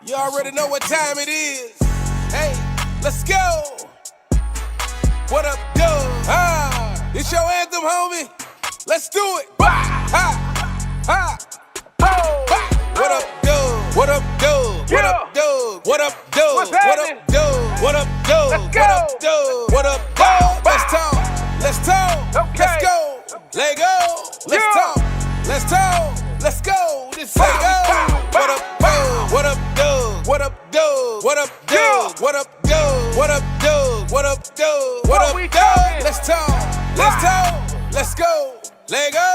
You already know what time it is. Hey, let's go. What up, Doug? It's your anthem, homie. Let's do it. Bah, ha, ha, ho. Bah. What up, Doug? What up, Doug? What up, Doug? What up, Doug? What up, Doug? What up, Doug? What up, Doug? What up, Doug? Let's talk. Let's talk. Let's go. Let go. Let's talk. Let's talk. Let's go. This is go. What up, Doug? What up, Doug? What up, Doug? What up, Doug? What up, Doug? What up, Doug? What up, Doug? What up, Doug? Let's talk. Let's talk. Let's go. Let go.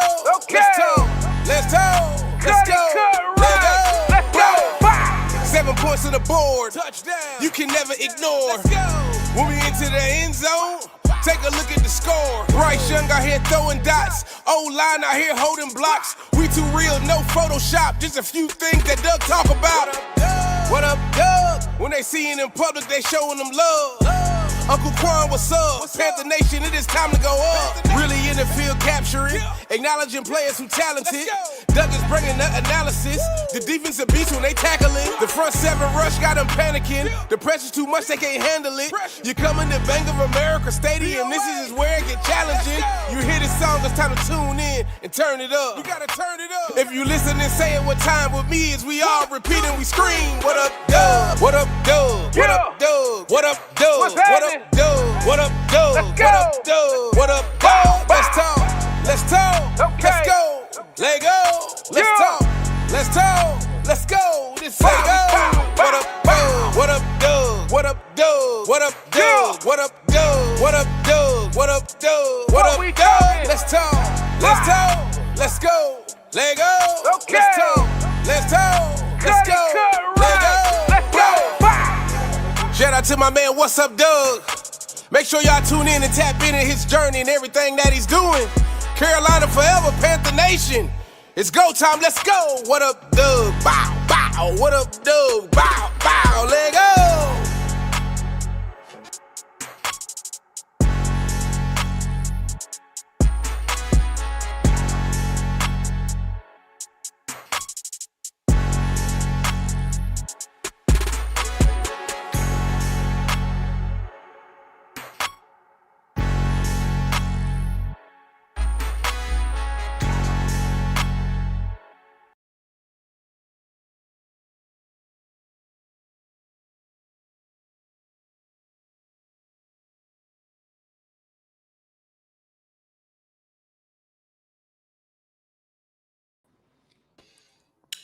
Let's talk. Let's talk. Let's go. Let go. Let's go. 7 points on the board. Touchdown. You can never ignore. Let's go. When we into the end zone, take a look at the score. Bryce Young out here throwing dots. O-line out here holding blocks. We too real, no Photoshop. Just a few things that Doug talk about. What up, Doug? When they see it in public, they showing them love. Uncle Quan, what's up? Panther Nation, it is time to go up. Really in the field capturing, acknowledging players who talented. Doug is bringing the analysis. The defensive beats when they tackle it. The front seven rush got them panicking. The pressure's too much, they can't handle it. You coming to Bank of America Stadium, this is where it get challenging. You hear this song, it's time to tune in and turn it up. You gotta turn it up. If you listen and say it what time with me is, we all repeat and we scream. What up, Doug? What up, Doug? What up, Doug? What up, Doug? What up, Doug? What up, Doug? What up, Doug? What up, Doug? Let's talk. Let's talk. Let's go. Let go. Let's talk. Let's talk. Let's go. This is go. What up, Doug? What up, Doug? What up, Doug? What up, Doug? What up, Doug? What up, Doug? What up, Doug? What up, Doug? Let's talk. Let's talk. Let's go. Let go. Let's talk. Let's talk. Let's go. Let go. Let's go. Shout out to my man, Wassup, Doug. Make sure y'all tune in and tap into his journey and everything that he's doing. Carolina forever, Panther Nation. It's go time, let's go. What up, Doug? Bow, bow. What up, Doug? Bow, bow. Let go.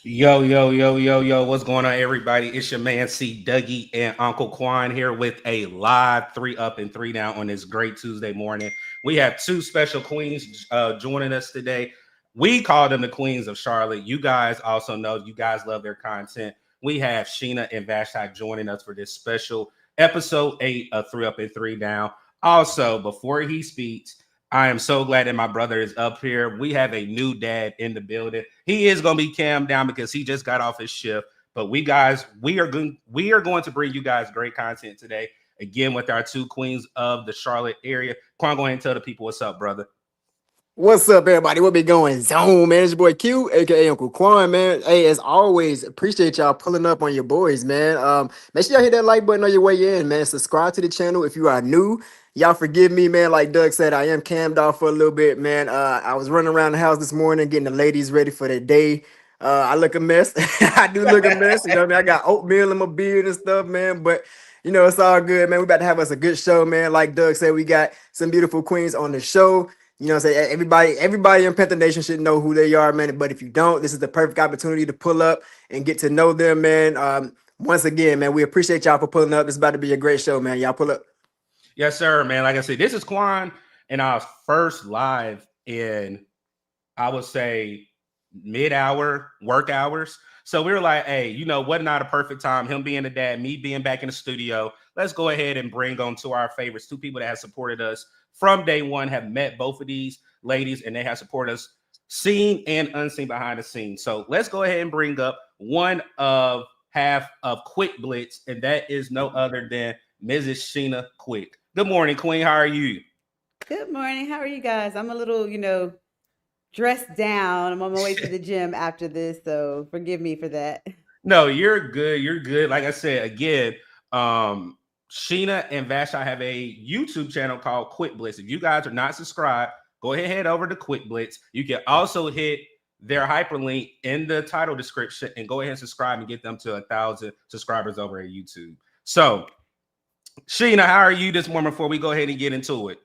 Yo, yo, yo, yo, yo, what's going on, everybody? It's your man, C. Dougie and Uncle Quan here with a live 3 up and 3 down on this great Tuesday morning. We have 2 special queens joining us today. We call them the Queens of Charlotte. You guys also know you guys love their content. We have Sheena and Vashti joining us for this special episode 8 of 3 up and 3 down. Also, before he speaks, I am so glad that my brother is up here. We have a new dad in the building. He is going to be calmed down because he just got off his shift. But we are going to bring you guys great content today. Again, with our 2 queens of the Charlotte area. Quan, go ahead and tell the people what's up, brother. What's up, everybody? What be going zone, man? It's your boy Q, aka Uncle Quan, man. Hey, as always, appreciate y'all pulling up on your boys, man. Make sure y'all hit that like button on your way in, man. Subscribe to the channel if you are new. Y'all forgive me, man. Like Doug said, I am cammed off for a little bit, man. I was running around the house this morning getting the ladies ready for the day. I look a mess. I do look a mess. You know what I mean? I got oatmeal in my beard and stuff, man. But you know, it's all good, man. We about to have us a good show, man. Like Doug said, we got some beautiful queens on the show. You know what I'm saying? Everybody in Panther Nation should know who they are, man. But if you don't, this is the perfect opportunity to pull up and get to know them, man. Once again, man, we appreciate y'all for pulling up. It's about to be a great show, man. Y'all pull up. Yes, sir, man. Like I said, this is Quan and our first live in, I would say, mid-hour work hours. So we were like, hey, you know what? Not a perfect time. Him being the dad, me being back in the studio. Let's go ahead and bring on to our favorites, 2 people that have supported us from day one, have met both of these ladies, and they have supported us seen and unseen behind the scenes. So let's go ahead and bring up one of half of Quick Blitz, and that is no other than Mrs. Sheena Quick. Good morning, Queen. How are you? Good morning. How are you guys? I'm a little, dressed down. I'm on my way to the gym after this, so forgive me for that. No, you're good. You're good. Like I said, again, Sheena and Vashai have a YouTube channel called Quick Blitz. If you guys are not subscribed, go ahead and head over to Quick Blitz. You can also hit their hyperlink in the title description and go ahead and subscribe and get them to 1,000 subscribers over at YouTube. So, Sheena, how are you this morning before we go ahead and get into it?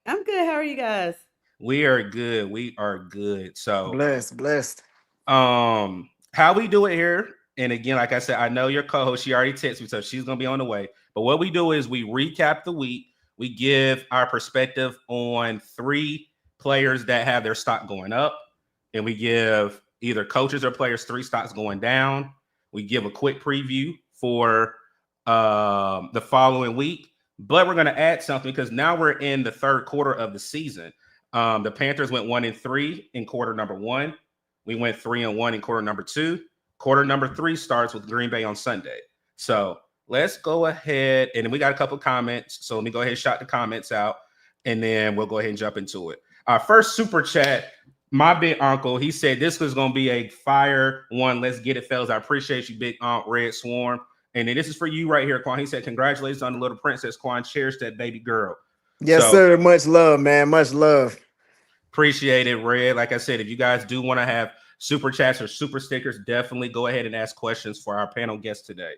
I'm good. How are you guys? We are good. We are good. So Blessed. How we do it here, and again, like I said, I know your co-host, she already texted me, so she's gonna be on the way. But what we do is we recap the week, we give our perspective on 3 players that have their stock going up, and we give either coaches or players 3 stocks going down. We give a quick preview for the following week, but we're going to add something because now we're in the 3rd quarter of the season. The Panthers went 1-3 in quarter number 1. We went 3-1 in quarter number 2. Quarter number 3 starts with Green Bay on Sunday. So let's go ahead, and we got a couple comments. So let me go ahead and shout the comments out, and then we'll go ahead and jump into it. Our first super chat, my big uncle, he said this was going to be a fire one. Let's get it, fellas. I appreciate you, big aunt Red Swarm. And then this is for you right here, Quan. He said, congratulations on the little princess, Quan. Cherish that baby girl. Yes, sir. Much love, man. Much love. Appreciate it, Red. Like I said, if you guys do want to have super chats or super stickers, definitely go ahead and ask questions for our panel guest today.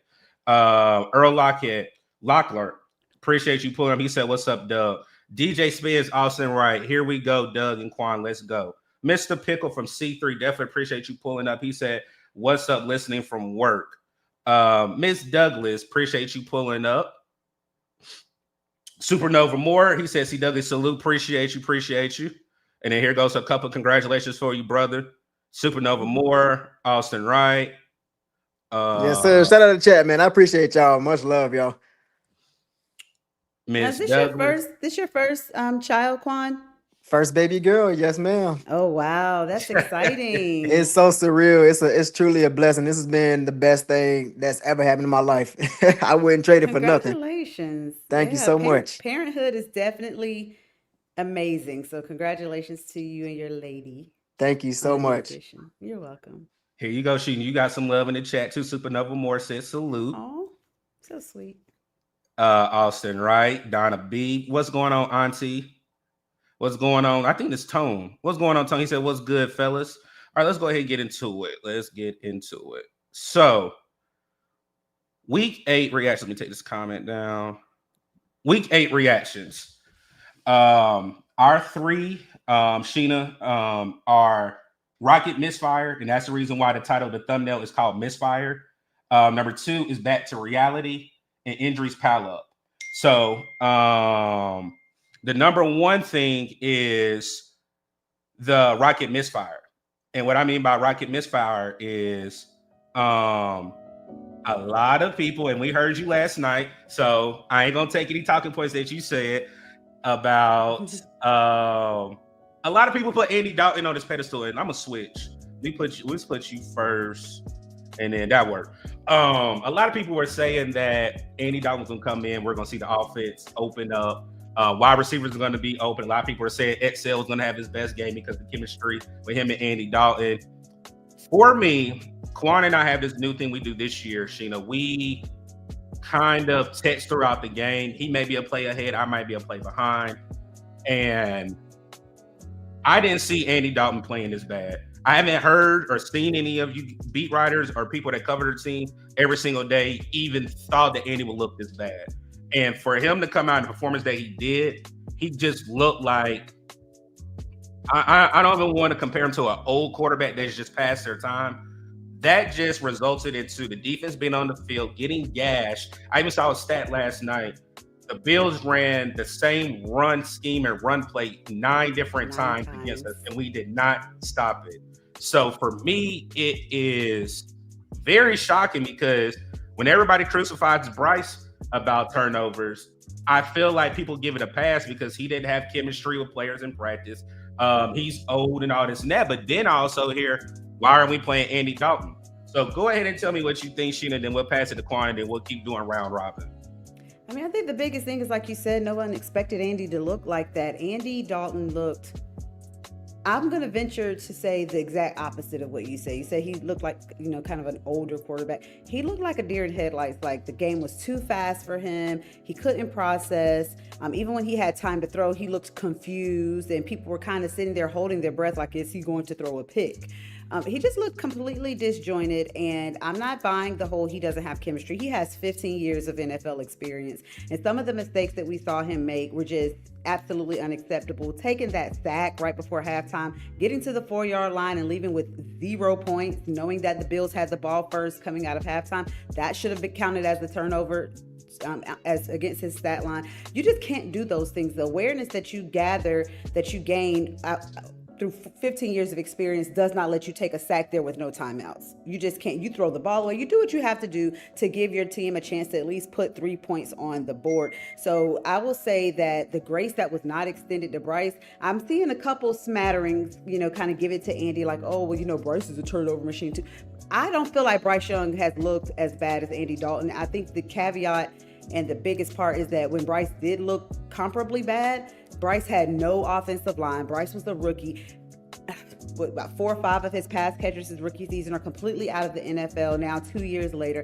Earl Lockler, appreciate you pulling up. He said, what's up, Doug? DJ Spins, Austin Wright. Here we go, Doug and Quan. Let's go. Mr. Pickle from C3, definitely appreciate you pulling up. He said, what's up, listening from work. Miss Douglas, appreciate you pulling up. Supernova Moore, he says, C. Douglas, salute, appreciate you. And then here goes a couple of congratulations for you, brother. Supernova Moore, Austin Wright. Yes, sir. Shout out to chat, man. I appreciate y'all. Much love, y'all. Miss Is Douglas. this your first child, Quan? First baby girl, yes, ma'am. Oh wow, that's exciting. It's so surreal. It's truly a blessing. This has been the best thing that's ever happened in my life. I wouldn't trade it for nothing. Congratulations. Thank you so much. Parenthood is definitely amazing. So congratulations to you and your lady. Thank you so much. You're welcome. Here you go, Sheena. You got some love in the chat too. Supernova Moore says salute. Oh, so sweet. Austin Wright, Donna B. What's going on, Auntie? What's going on? I think it's Tone. What's going on, Tone? He said, what's good, fellas? All right, let's go ahead and get into it. So, week 8 reactions. Let me take this comment down. Week 8 reactions. Our 3, Sheena, are Rocket Misfire, and that's the reason why the title of the thumbnail is called Misfire. Number 2 is Back to Reality, and Injuries Pile Up. So, the number 1 thing is the Rocket Misfire. And what I mean by Rocket Misfire is a lot of people, and we heard you last night, so I ain't going to take any talking points that you said about a lot of people put Andy Dalton on this pedestal, and I'm going to switch. Let's put you first, and then that worked. A lot of people were saying that Andy Dalton's going to come in. We're going to see the offense open up. Wide receivers are going to be open. A lot of people are saying Excel is going to have his best game because of the chemistry with him and Andy Dalton. For me, Quan and I have this new thing we do this year, Sheena. We kind of text throughout the game. He may be a play ahead. I might be a play behind. And I didn't see Andy Dalton playing this bad. I haven't heard or seen any of you beat writers or people that cover the team every single day even thought that Andy would look this bad. And for him to come out in the performance that he did, he just looked like, I don't even want to compare him to an old quarterback that's just past their time. That just resulted into the defense being on the field, getting gashed. I even saw a stat last night. The Bills ran the same run scheme and run play 9 different times against us, and we did not stop it. So for me, it is very shocking because when everybody crucifies Bryce about turnovers, I feel like people give it a pass because he didn't have chemistry with players in practice. He's old and all this and that. But then I also hear, why aren't we playing Andy Dalton? So go ahead and tell me what you think, Sheena, then we'll pass it to Quan, and then we'll keep doing round robin. I mean, I think the biggest thing is, like you said, no one expected Andy to look like that. Andy Dalton looked I'm going to venture to say the exact opposite of what you say. You say he looked like, kind of an older quarterback. He looked like a deer in headlights. Like the game was too fast for him. He couldn't process. Even when he had time to throw, he looked confused, and people were kind of sitting there holding their breath like, is he going to throw a pick? He just looked completely disjointed, and I'm not buying the whole he doesn't have chemistry. He has 15 years of NFL experience, and some of the mistakes that we saw him make were just absolutely unacceptable. Taking that sack right before halftime, getting to the 4-yard line and leaving with 0 points, knowing that the Bills had the ball first coming out of halftime, that should have been counted as a turnover. As against his stat line. You just can't do those things. The awareness that you gather, that you gain through 15 years of experience does not let you take a sack there with no timeouts. You just can't. You throw the ball away. You do what you have to do to give your team a chance to at least put 3 points on the board. So I will say that the grace that was not extended to Bryce, I'm seeing a couple smatterings, kind of give it to Andy like, oh, well, Bryce is a turnover machine too. I don't feel like Bryce Young has looked as bad as Andy Dalton. I think the caveat and the biggest part is that when Bryce did look comparably bad, Bryce had no offensive line. Bryce was a rookie. About 4 or 5 of his pass catchers his rookie season are completely out of the NFL now 2 years later.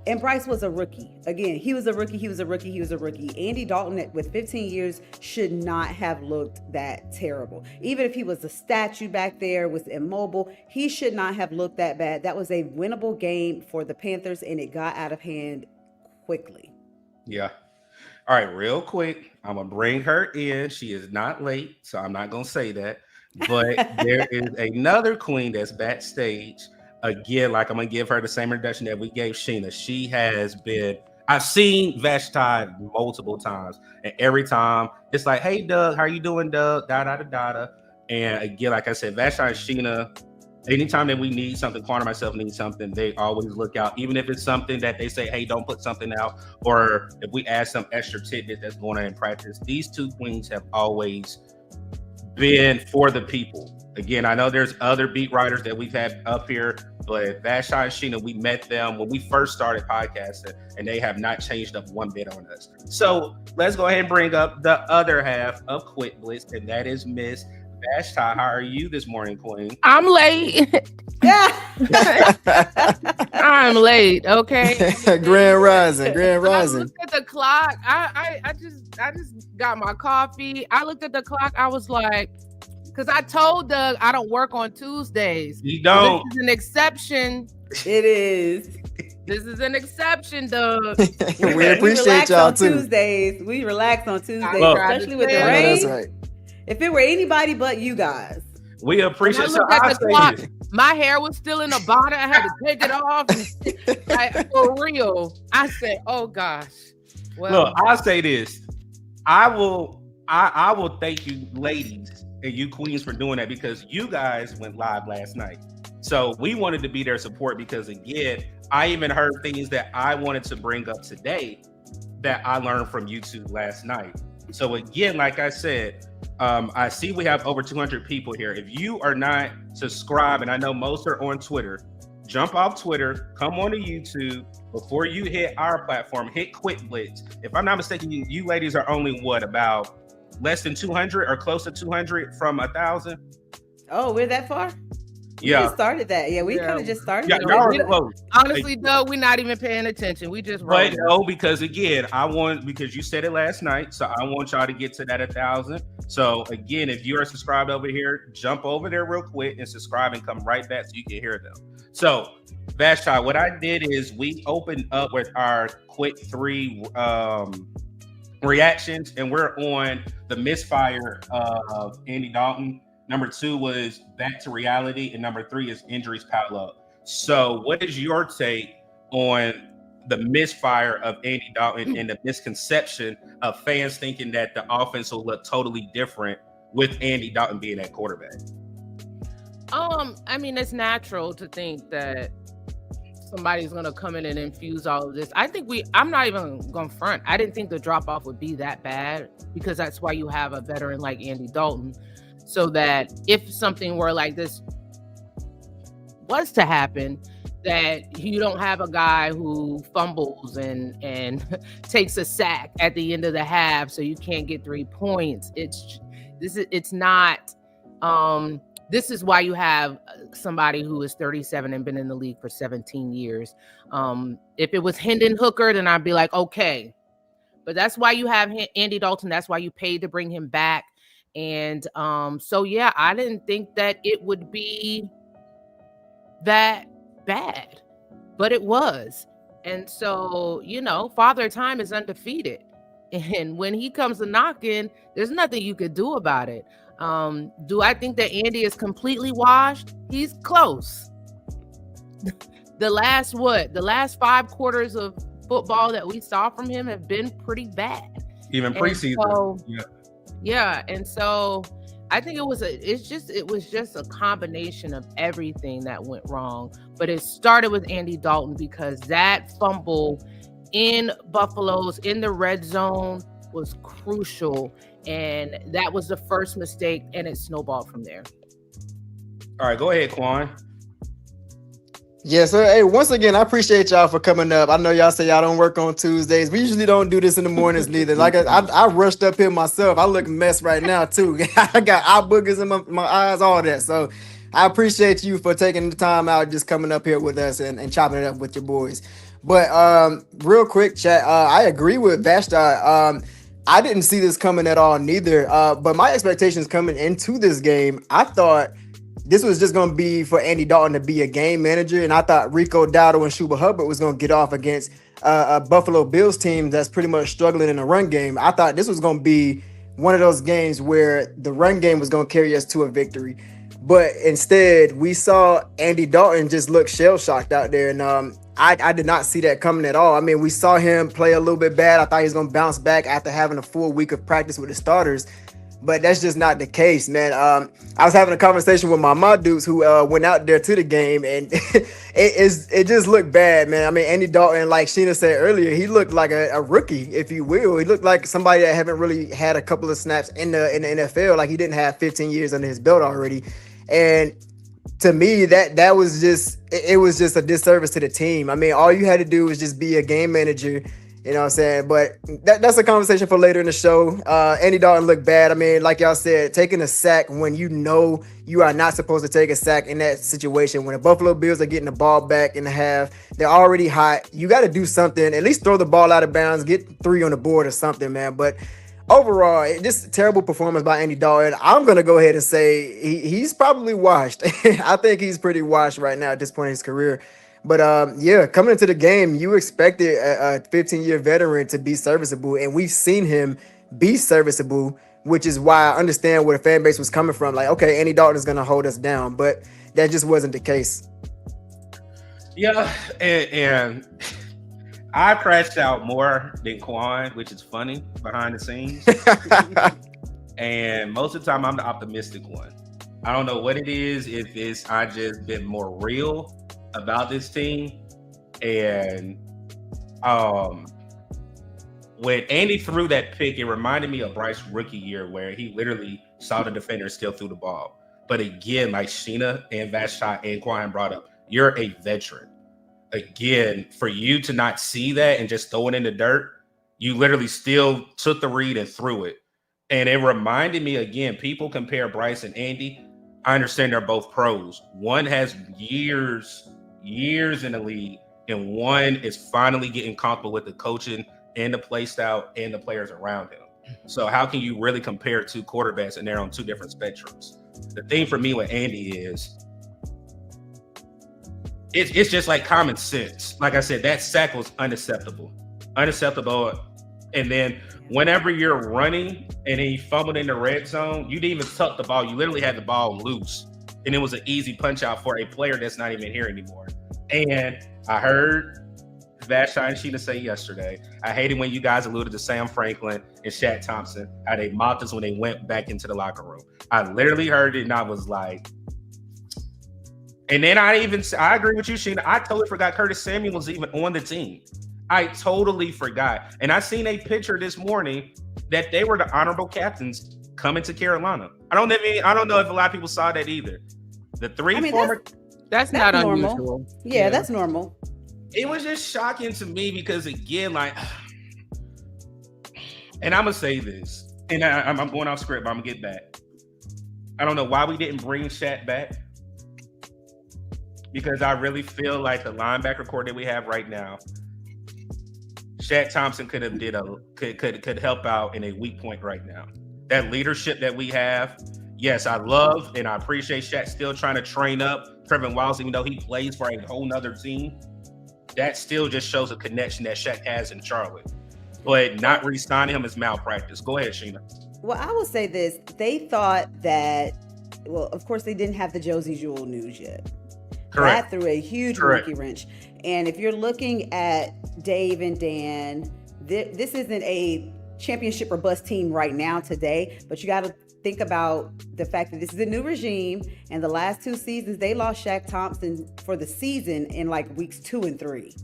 And Bryce was a rookie. Again, he was a rookie. Andy Dalton with 15 years should not have looked that terrible. Even if he was a statue back there, was immobile, he should not have looked that bad. That was a winnable game for the Panthers, and it got out of hand quickly. Yeah. All right, real quick, I'm going to bring her in. She is not late, so I'm not going to say that. But there is another queen that's backstage. Again, like I'm going to give her the same introduction that we gave Sheena. She has been, I've seen Vashti multiple times. And every time it's like, hey, Doug, how you doing, Doug? Da-da-da-da-da. And again, like I said, Vashti and Sheena, anytime that we need something, Quan and myself need something, they always look out. Even if it's something that they say, hey, don't put something out. Or if we add some extra tidbit that's going on in practice, these two queens have always been for the people. Again, I know there's other beat writers that we've had up here, but Vashti and Sheena, we met them when we first started podcasting, and they have not changed up one bit on us. So let's go ahead and bring up the other half of Quick Blitz, and that is Miss Vashti. How are you this morning, Queen? I'm late. I'm late. Okay. Grand Rising. I looked at the clock. I just got my coffee. I looked at the clock. I was like, because I told Doug I don't work on Tuesdays. You don't. This is an exception. It is. This is an exception, Doug. We appreciate y'all too. Tuesdays. We relax on Tuesdays, Well, especially with the I know rain. that's right. If it were anybody but you guys. We appreciate. When I looked at the clock, my hair was still in a bonnet. I had to take it off. Like, for real. I said, "Oh gosh." Well, look, I'll say this. I will thank you, ladies, and you queens for doing that, because you guys went live last night. So we wanted to be their support, because again, I even heard things that I wanted to bring up today that I learned from YouTube last night. So again, like I said, I see we have over 200 people here. If you are not subscribed, and I know most are on Twitter, jump off Twitter, come on to YouTube. Before you hit our platform, hit Quick Blitz. If I'm not mistaken, you ladies are only about less than 200 or close to 200 from 1,000? Oh, we're that far? We Yeah. just started that. Yeah, we kind of just started. Yeah, it. y'all are close. honestly, Doug, we're not even paying attention. We just But rolling. no, because again, because you said it last night, so I want y'all to get to that 1,000. So again, if you are subscribed over here, jump over there real quick and subscribe and come right back so you can hear them. So Vashti, what I did is we opened up with our quick 3 reactions, and we're on the misfire of Andy Dalton. Number 2 was back to reality, and number 3 is injuries pile up. So what is your take on the misfire of Andy Dalton and the misconception of fans thinking that the offense will look totally different with Andy Dalton being at quarterback? I mean, it's natural to think that somebody's gonna come in and infuse all of this. I'm not even gonna front. I didn't think the drop off would be that bad, because that's why you have a veteran like Andy Dalton, so that if something were like this was to happen, that you don't have a guy who fumbles and takes a sack at the end of the half, so you can't get 3 points. It's not This is why you have somebody who is 37 and been in the league for 17 years. If it was Hendon Hooker, then I'd be like, okay. But that's why you have Andy Dalton. That's why you paid to bring him back. And so, yeah, I didn't think that it would be that bad, but it was. And so, Father Time is undefeated. And when he comes a knocking, there's nothing you could do about it. Do I think that Andy is completely washed? He's close. The last 5 quarters of football that we saw from him have been pretty bad. Even preseason. So, yeah. And so I think it was just a combination of everything that went wrong. But it started with Andy Dalton, because that fumble in Buffalo's in the red zone was crucial. And that was the first mistake, and it snowballed from there. All right, go ahead, Quan. Yes, sir. Hey, once again, I appreciate y'all for coming up. I know y'all say y'all don't work on Tuesdays. We usually don't do this in the mornings neither. Like I rushed up here myself. I look a mess right now too. I got eye boogers in my eyes, all that. So I appreciate you for taking the time out, just coming up here with us and chopping it up with your boys. But real quick, chat. I agree with Vashti. I didn't see this coming at all neither. But my expectations coming into this game, I thought this was just going to be for Andy Dalton to be a game manager. And I thought Rico Dowdle and Shuba Hubbard was going to get off against a Buffalo Bills team that's pretty much struggling in the run game. I thought this was going to be one of those games where the run game was going to carry us to a victory. But instead, we saw Andy Dalton just look shell-shocked out there. And I did not see that coming at all. I mean, we saw him play a little bit bad. I thought he was going to bounce back after having a full week of practice with the starters. But that's just not the case, man. I was having a conversation with my dudes who went out there to the game, and it just looked bad, man. I mean, Andy Dalton, like Sheena said earlier, he looked like a rookie, if you will. He looked like somebody that haven't really had a couple of snaps in the NFL. Like, he didn't have 15 years under his belt already. And to me, that was just a disservice to the team. I mean, all you had to do was just be a game manager. You know what I'm saying? But that's a conversation for later in the show. Andy Dalton looked bad. I mean, like y'all said, taking a sack when you know you are not supposed to take a sack in that situation. When the Buffalo Bills are getting the ball back in the half, they're already hot. You got to do something. At least throw the ball out of bounds, get 3 on the board or something, man. But overall, just terrible performance by Andy Dalton. I'm going to go ahead and say he's probably washed. I think he's pretty washed right now at this point in his career. But yeah, coming into the game, you expected a 15-year veteran to be serviceable, and we've seen him be serviceable, which is why I understand where the fan base was coming from. Like, okay, Andy Dalton is going to hold us down, but that just wasn't the case. Yeah, and I crashed out more than Quan, which is funny behind the scenes. And most of the time, I'm the optimistic one. I don't know what it is. If it's I just been more real about this team. And when Andy threw that pick, it reminded me of Bryce's rookie year, where he literally saw the defender still threw the ball. But again, like Sheena and Vashti and Quan brought up, you're a veteran. Again, for you to not see that and just throw it in the dirt, you literally still took the read and threw it. And it reminded me, again, people compare Bryce and Andy. I understand they're both pros. One has years in the league, and one is finally getting comfortable with the coaching and the play style and the players around him. So how can you really compare 2 quarterbacks and they're on 2 different spectrums? The thing for me with Andy is it's just like common sense. Like I said, that sack was unacceptable. And then whenever you're running and then you fumbled in the red zone, you didn't even tuck the ball. You literally had the ball loose. And it was an easy punch out for a player that's not even here anymore. And I heard Vashti and Sheena say yesterday, I hated when you guys alluded to Sam Franklin and Shaq Thompson, how they mocked us when they went back into the locker room. I literally heard it and I was like, and then I agree with you, Sheena. I totally forgot Curtis Samuel was even on the team. I totally forgot. And I seen a picture this morning that they were the honorable captains coming to Carolina. I don't know if a lot of people saw that either. The 3 former. That's not normal. unusual. Yeah, that's normal. It was just shocking to me because, again, like, and I'm gonna say this, and I'm going off script, but I'm gonna get back. I don't know why we didn't bring Shaq back, because I really feel like the linebacker core that we have right now, Shaq Thompson could help out in a weak point right now. That leadership that we have, yes, I love and I appreciate Shaq still trying to train up Trevin Wiles, even though he plays for a whole nother team. That still just shows a connection that Shaq has in Charlotte. But not re-signing him is malpractice. Go ahead, Sheena. Well, I will say this. They thought that, well, of course, they didn't have the Josie Jewell news yet. Correct. That threw a huge monkey wrench. And if you're looking at Dave and Dan, this isn't a championship or bust team right now today, but you got to think about the fact that this is a new regime, and the last 2 seasons, they lost Shaq Thompson for the season in like weeks 2 and 3.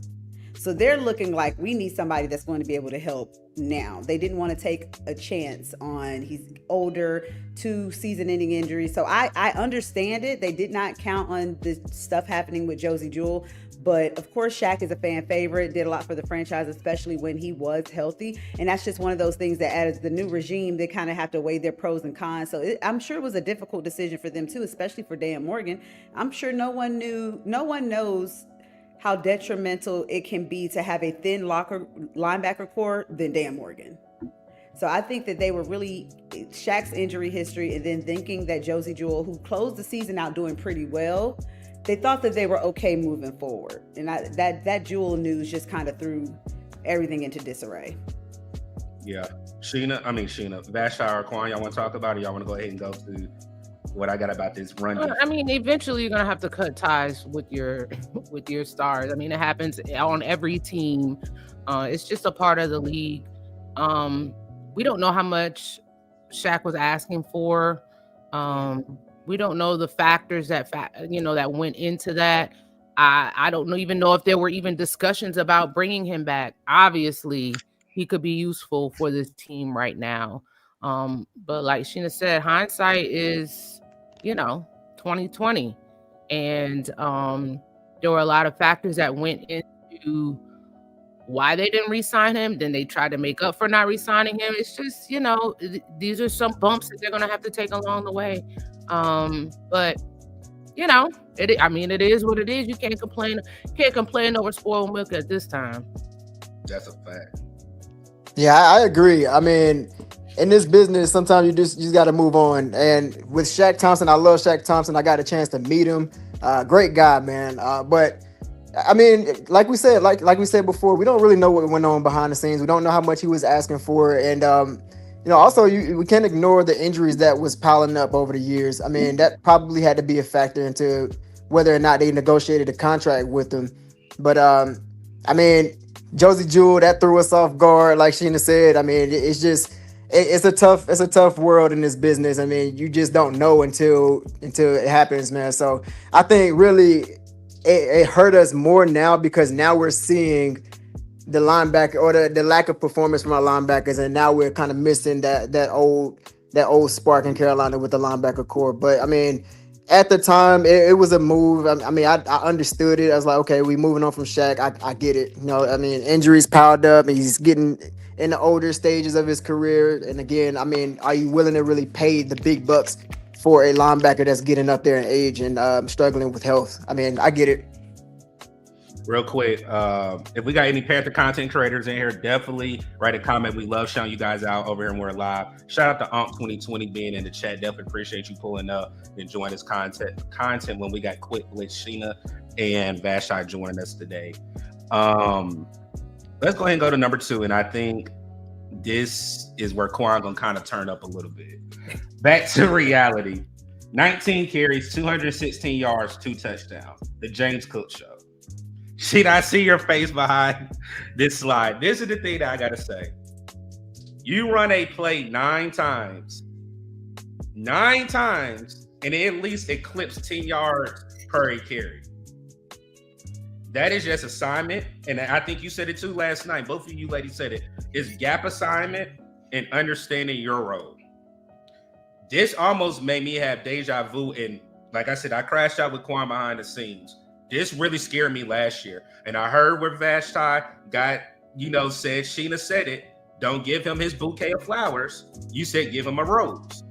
So they're looking like we need somebody that's going to be able to help now. They didn't want to take a chance on, he's older, 2 season-ending injuries. So I understand it. They did not count on the stuff happening with Josie Jewell. But of course, Shaq is a fan favorite, did a lot for the franchise, especially when he was healthy. And that's just one of those things that as the new regime, they kind of have to weigh their pros and cons. So I'm sure it was a difficult decision for them too, especially for Dan Morgan. I'm sure no one knows how detrimental it can be to have a thin linebacker core than Dan Morgan. So I think that they were really Shaq's injury history, and then thinking that Josie Jewell, who closed the season out doing pretty well, they thought that they were okay moving forward. And that Jewell news just kind of threw everything into disarray. Yeah. Sheena, Vashti or Quan, y'all want to talk about it? Y'all want to go ahead and go to what I got about this run? I mean, eventually you're gonna have to cut ties with your stars. I mean, it happens on every team. It's just a part of the league. We don't know how much Shaq was asking for. We don't know the factors that went into that. I don't even know if there were even discussions about bringing him back. Obviously, he could be useful for this team right now. But like Sheena said, hindsight is, 2020. And there were a lot of factors that went into why they didn't re-sign him. Then they tried to make up for not re-signing him. It's just, these are some bumps that they're going to have to take along the way. But it is what it is. You can't complain over spoiled milk at this time. That's a fact. Yeah, I agree. I mean, in this business, sometimes you just got to move on. And with Shaq Thompson, I love Shaq Thompson. I got a chance to meet him. Great guy, man. But I mean, like we said before, we don't really know what went on behind the scenes. We don't know how much he was asking for. And, also we can't ignore the injuries that was piling up over the years. I mean, that probably had to be a factor into whether or not they negotiated a contract with him. But, Josie Jewell, that threw us off guard. Like Sheena said, I mean, it's a tough world in this business. I mean, you just don't know until it happens, man. So I think really it hurt us more now, because now we're seeing the linebacker or the lack of performance from our linebackers, and now we're kind of missing that old spark in Carolina with the linebacker core. But I mean, at the time, it was a move. I understood it. I was like, okay, we moving on from Shaq. I get it. Injuries piled up, and he's getting in the older stages of his career. And again, are you willing to really pay the big bucks for a linebacker that's getting up there in age and struggling with health? I get it. Real quick, if we got any Panther content creators in here, definitely write a comment. We love showing you guys out over here when we're live. Shout out to Ump 2020 being in the chat. Definitely appreciate you pulling up, enjoying this content when we got Quick Blitz, Sheena and Vashti joining us today. Let's go ahead and go to number 2. And I think this is where Quan gonna kind of turn up a little bit. Back to reality. 19 carries, 216 yards, 2 touchdowns. The James Cook Show. Sheena, I see your face behind this slide. This is the thing that I gotta say. You run a play 9 times, and it at least eclipsed 10 yards per a carry. That is just assignment, and I think you said it too last night. Both of you ladies said it. It's gap assignment and understanding your role. This almost made me have deja vu, and like I said, I crashed out with Quan behind the scenes. This really scared me last year. And I heard where Vashti said, Sheena said it, don't give him his bouquet of flowers. You said give him a rose.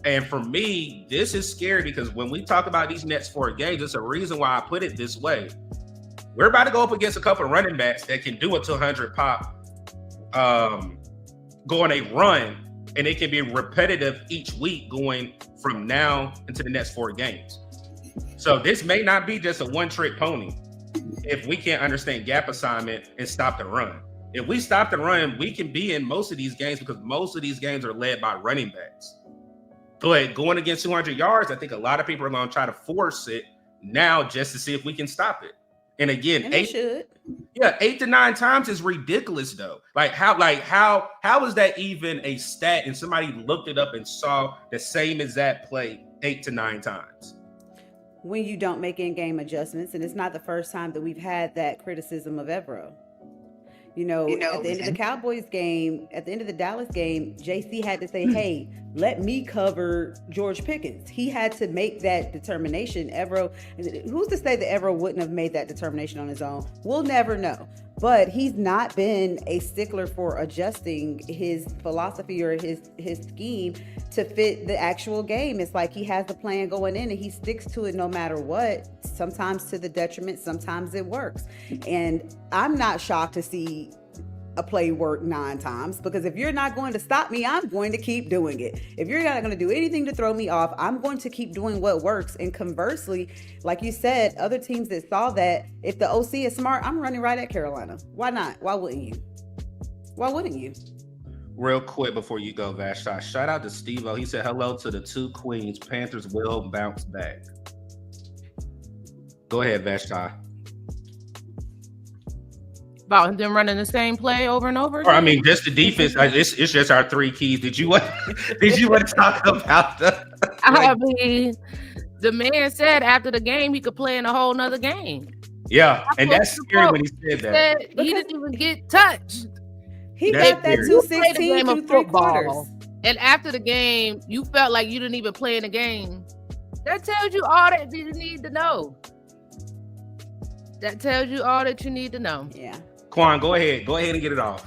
And for me, this is scary because when we talk about these next 4 games, it's a reason why I put it this way. We're about to go up against a couple of running backs that can do it to 100 pop, go on a run, and it can be repetitive each week going from now into the next 4 games. So this may not be just a one-trick pony if we can't understand gap assignment and stop the run. If we stop the run, we can be in most of these games because most of these games are led by running backs. But going against 200 yards, I think a lot of people are going to try to force it now just to see if we can stop it. And again, And 8 to 9 times is ridiculous, though. How is that even a stat? And somebody looked it up and saw the same exact play 8 to 9 times. when you don't make in-game adjustments, and it's not the first time that we've had that criticism of Evero. You know, at the end of the Cowboys game, at the end of the Dallas game, JC had to say, hey, let me cover George Pickens. He had to make that determination. Evero, who's to say that Evero wouldn't have made that determination on his own? We'll never know. But he's not been a stickler for adjusting his philosophy or his scheme to fit the actual game. It's like he has the plan going in and he sticks to it no matter what, sometimes to the detriment, sometimes it works. And I'm not shocked to see a play work 9 times, because if you're not going to stop me, I'm going to keep doing it. If you're not going to do anything to throw me off, I'm going to keep doing what works. And conversely, like you said, other teams that saw that, if the OC is smart, I'm running right at Carolina. Why not? Why wouldn't you? Why wouldn't you? Real quick before you go, Vashta, shout out to Steve-O. He said hello to the 2 queens. Panthers will bounce back. Go ahead, Vashta. About them running the same play over and over again? Or, I mean, just the defense. It's just our 3 keys. Did you want to talk about the? I mean, the man said after the game he could play in a whole nother game. Yeah, and that's scary when he said that. He didn't even get touched. He got that 216 through 3 quarters. And after the game, you felt like you didn't even play in the game. That tells you all that you need to know. That tells you all that you need to know. Yeah. Quan, go ahead and get it off.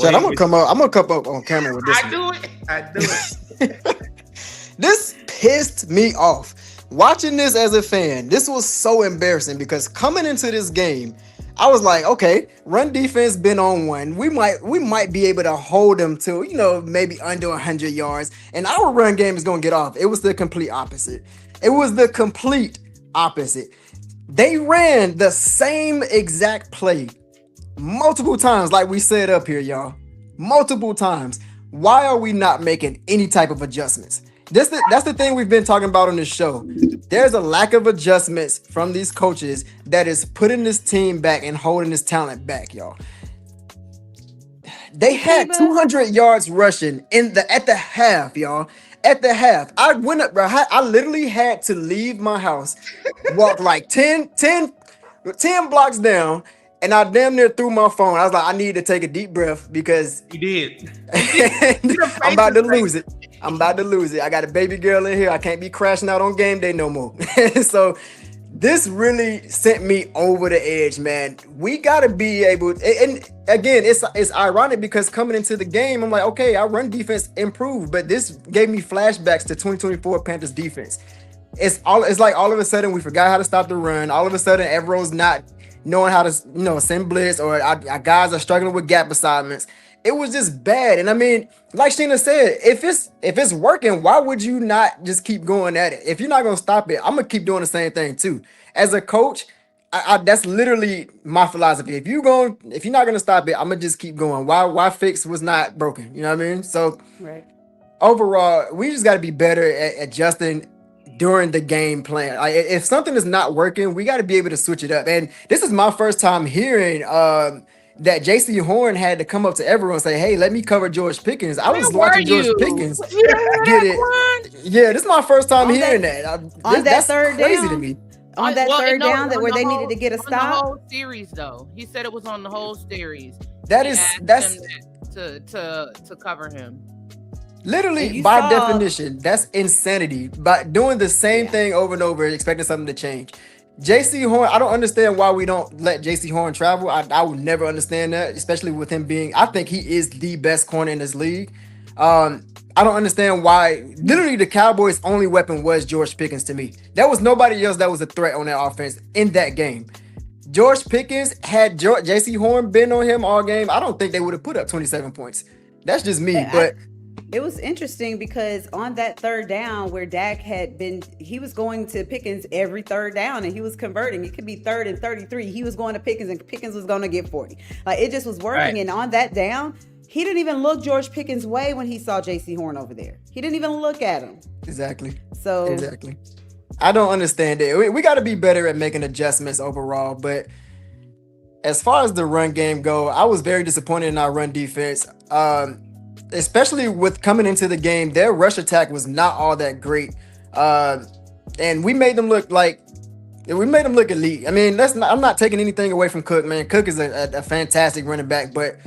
Chad, I'm gonna come up on camera with this. I do it. This pissed me off. Watching this as a fan, this was so embarrassing because coming into this game, I was like, okay, run defense been on one. We might be able to hold them to, maybe under 100 yards, and our run game is gonna get off. It was the complete opposite. They ran the same exact play multiple times, like we said up here, y'all. Multiple times. Why are we not making any type of adjustments? That's the thing we've been talking about on this show. There's a lack of adjustments from these coaches that is putting this team back and holding this talent back, y'all. They had 200 yards rushing at the half, y'all. At the half, I went up, bro. I literally had to leave my house, walk like 10 blocks down, and I damn near threw my phone. I was like, I need to take a deep breath because You did. I'm about to lose it. I got a baby girl in here. I can't be crashing out on game day no more. So this really sent me over the edge, man. We got to be able, and again, it's ironic because coming into the game, I'm like, okay, our run defense improved, but this gave me flashbacks to 2024 Panthers defense. It's like all of a sudden we forgot how to stop the run. All of a sudden, Evero's not knowing how to, send blitz, or our guys are struggling with gap assignments. It was just bad. And I mean, like Sheena said, if it's working, why would you not just keep going at it? If you're not going to stop it, I'm going to keep doing the same thing too. As a coach, that's literally my philosophy. If you're not going to stop it, I'm going to just keep going. Why fix was not broken? You know what I mean? So Right. Overall, we just got to be better at adjusting during the game plan. Like, if something is not working, we got to be able to switch it up. And this is my first time hearing that JC Horn had to come up to everyone and say, hey, let me cover George Pickens. I was watching George Pickens get it. Yeah, this is my first time hearing that. That's third crazy down? to me. On that third down where they needed to get a On the stop. whole series, though. He said it was on the whole series. That's to cover him. literally by definition, that's insanity. But doing the same thing over and over, expecting something to change. JC Horn, I don't understand why we don't let JC Horn travel. I would never understand that, especially with him being, I think he is the best corner in this league. I don't understand why. Literally, the Cowboys' only weapon was George Pickens to me. There was nobody else that was a threat on that offense in that game. George Pickens had J.C. Horn been on him all game, I don't think they would have put up 27 points. That's just me. But it was interesting because on that third down where Dak had been, he was going to Pickens every third down and he was converting. It could be 3rd and 33. He was going to Pickens and Pickens was going to get 40. Like, it just was working. Right. And on that down, he didn't even look George Pickens' way when he saw J.C. Horn over there. He didn't even look at him. Exactly. Exactly. I don't understand it. We got to be better at making adjustments overall. But as far as the run game go, I was very disappointed in our run defense. Especially with coming into the game, their rush attack was not all that great. And we made them look elite. I mean, I'm not taking anything away from Cook, man. Cook is a fantastic running back, but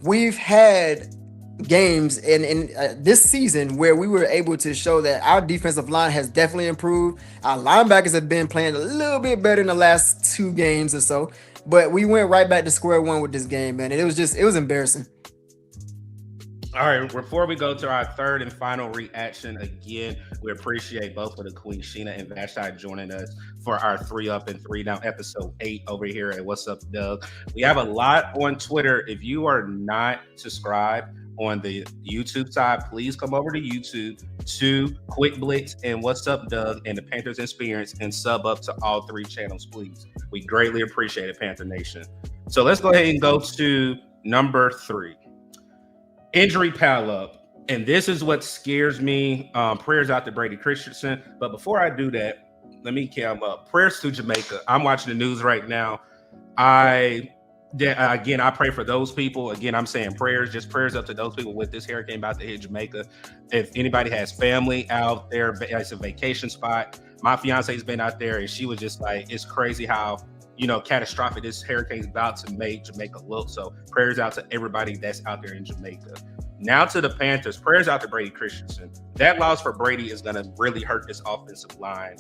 we've had games in this season where we were able to show that our defensive line has definitely improved. Our linebackers have been playing a little bit better in the last 2 games or so, but we went right back to square one with this game, man. And it was embarrassing. All right, before we go to our third and final reaction, again, we appreciate both of the Queen Sheena and Vashti joining us for our 3 Up and 3 Down episode 8 over here at What's Up, Doug. We have a lot on Twitter. If you are not subscribed on the YouTube side, please come over to YouTube to Quick Blitz and What's Up, Doug, and the Panthers Experience, and sub up to all 3 channels, please. We greatly appreciate it, Panther Nation. So let's go ahead and go to number 3. Injury pile up, and this is what scares me. Prayers out to Brady Christensen. But before I do that, let me cam up. Prayers to Jamaica. I'm watching the news right now. I pray for those people. Again, I'm saying just prayers up to those people with this hurricane about to hit Jamaica. If anybody has family out there, it's a vacation spot. My fiance's been out there, and she was just like, it's crazy how catastrophic this hurricane's about to make Jamaica look. So prayers out to everybody that's out there in Jamaica. Now to the Panthers, prayers out to Brady Christensen. That loss for Brady is going to really hurt this offensive line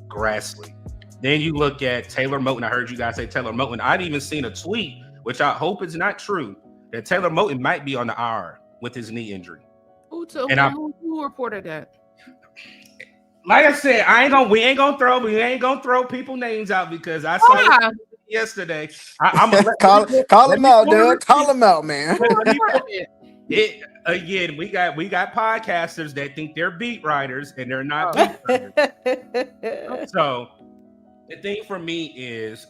Grassley. Then you look at Taylor Moton. I heard you guys say Taylor Moton. I'd even seen a tweet, which I hope is not true, that Taylor Moton might be on the IR with his knee injury. Who reported that? Like I said, we ain't gonna throw people names out because I saw it yesterday. I'm gonna call him out, Doug. Call him out, man. Again, we got podcasters that think they're beat writers and they're not beat writers. So the thing for me is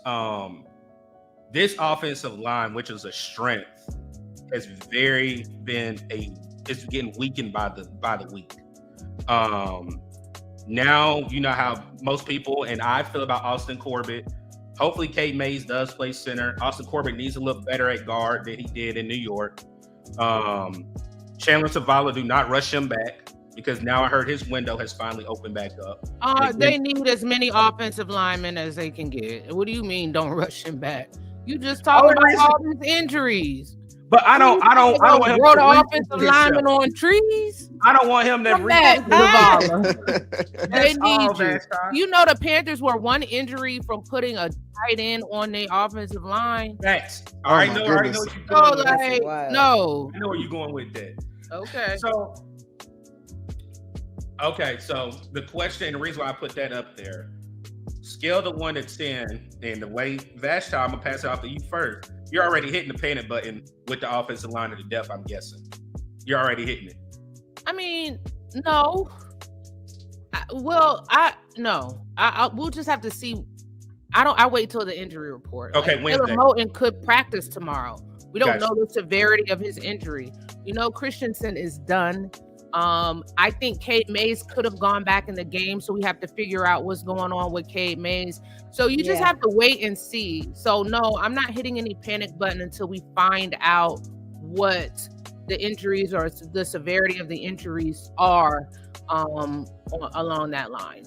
this offensive line, which is a strength, has it's getting weakened by the week. Now, you know how most people and I feel about Austin Corbett. Hopefully, Kate Mays does play center. Austin Corbett needs to look better at guard than he did in New York. Chandler Zavala, do not rush him back because now I heard his window has finally opened back up. They need as many offensive linemen as they can get. What do you mean don't rush him back? You just talking about all these injuries. But I don't want him to offensive lineman on trees. I don't want him to They need you. You know the Panthers were 1 injury from putting a tight end on their offensive line. Facts. I know what you're going with. No. I know where you're going with that. Okay. So the question and the reason why I put that up there, scale to 1 to 10, and the way Vashti, I'm gonna pass it off to you first. You're already hitting the panic button with the offensive line to the depth, I'm guessing. You're already hitting it. I mean, no. We'll just have to see. I wait till the injury report. Okay, Wednesday. Taylor Moton could practice tomorrow. We don't know the severity of his injury. Christensen is done. I think Kate Mays could have gone back in the game, so we have to figure out what's going on with Kate Mays. So you just have to wait and see. So no, I'm not hitting any panic button until we find out what the injuries or the severity of the injuries are along that line.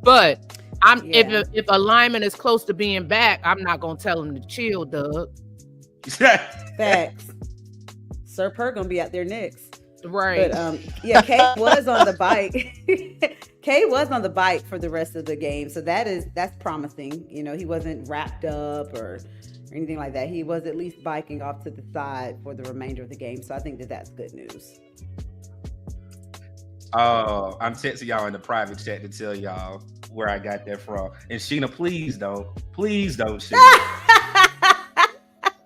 But if a lineman is close to being back, I'm not gonna tell him to chill, Doug. Facts. Sir Perk gonna be out there next. Right. But Kate was on the bike. Kate was on the bike for the rest of the game. So that's promising. He wasn't wrapped up or anything like that. He was at least biking off to the side for the remainder of the game. So I think that's good news. I'm texting y'all in the private chat to tell y'all where I got that from. And Sheena, please don't, Sheena.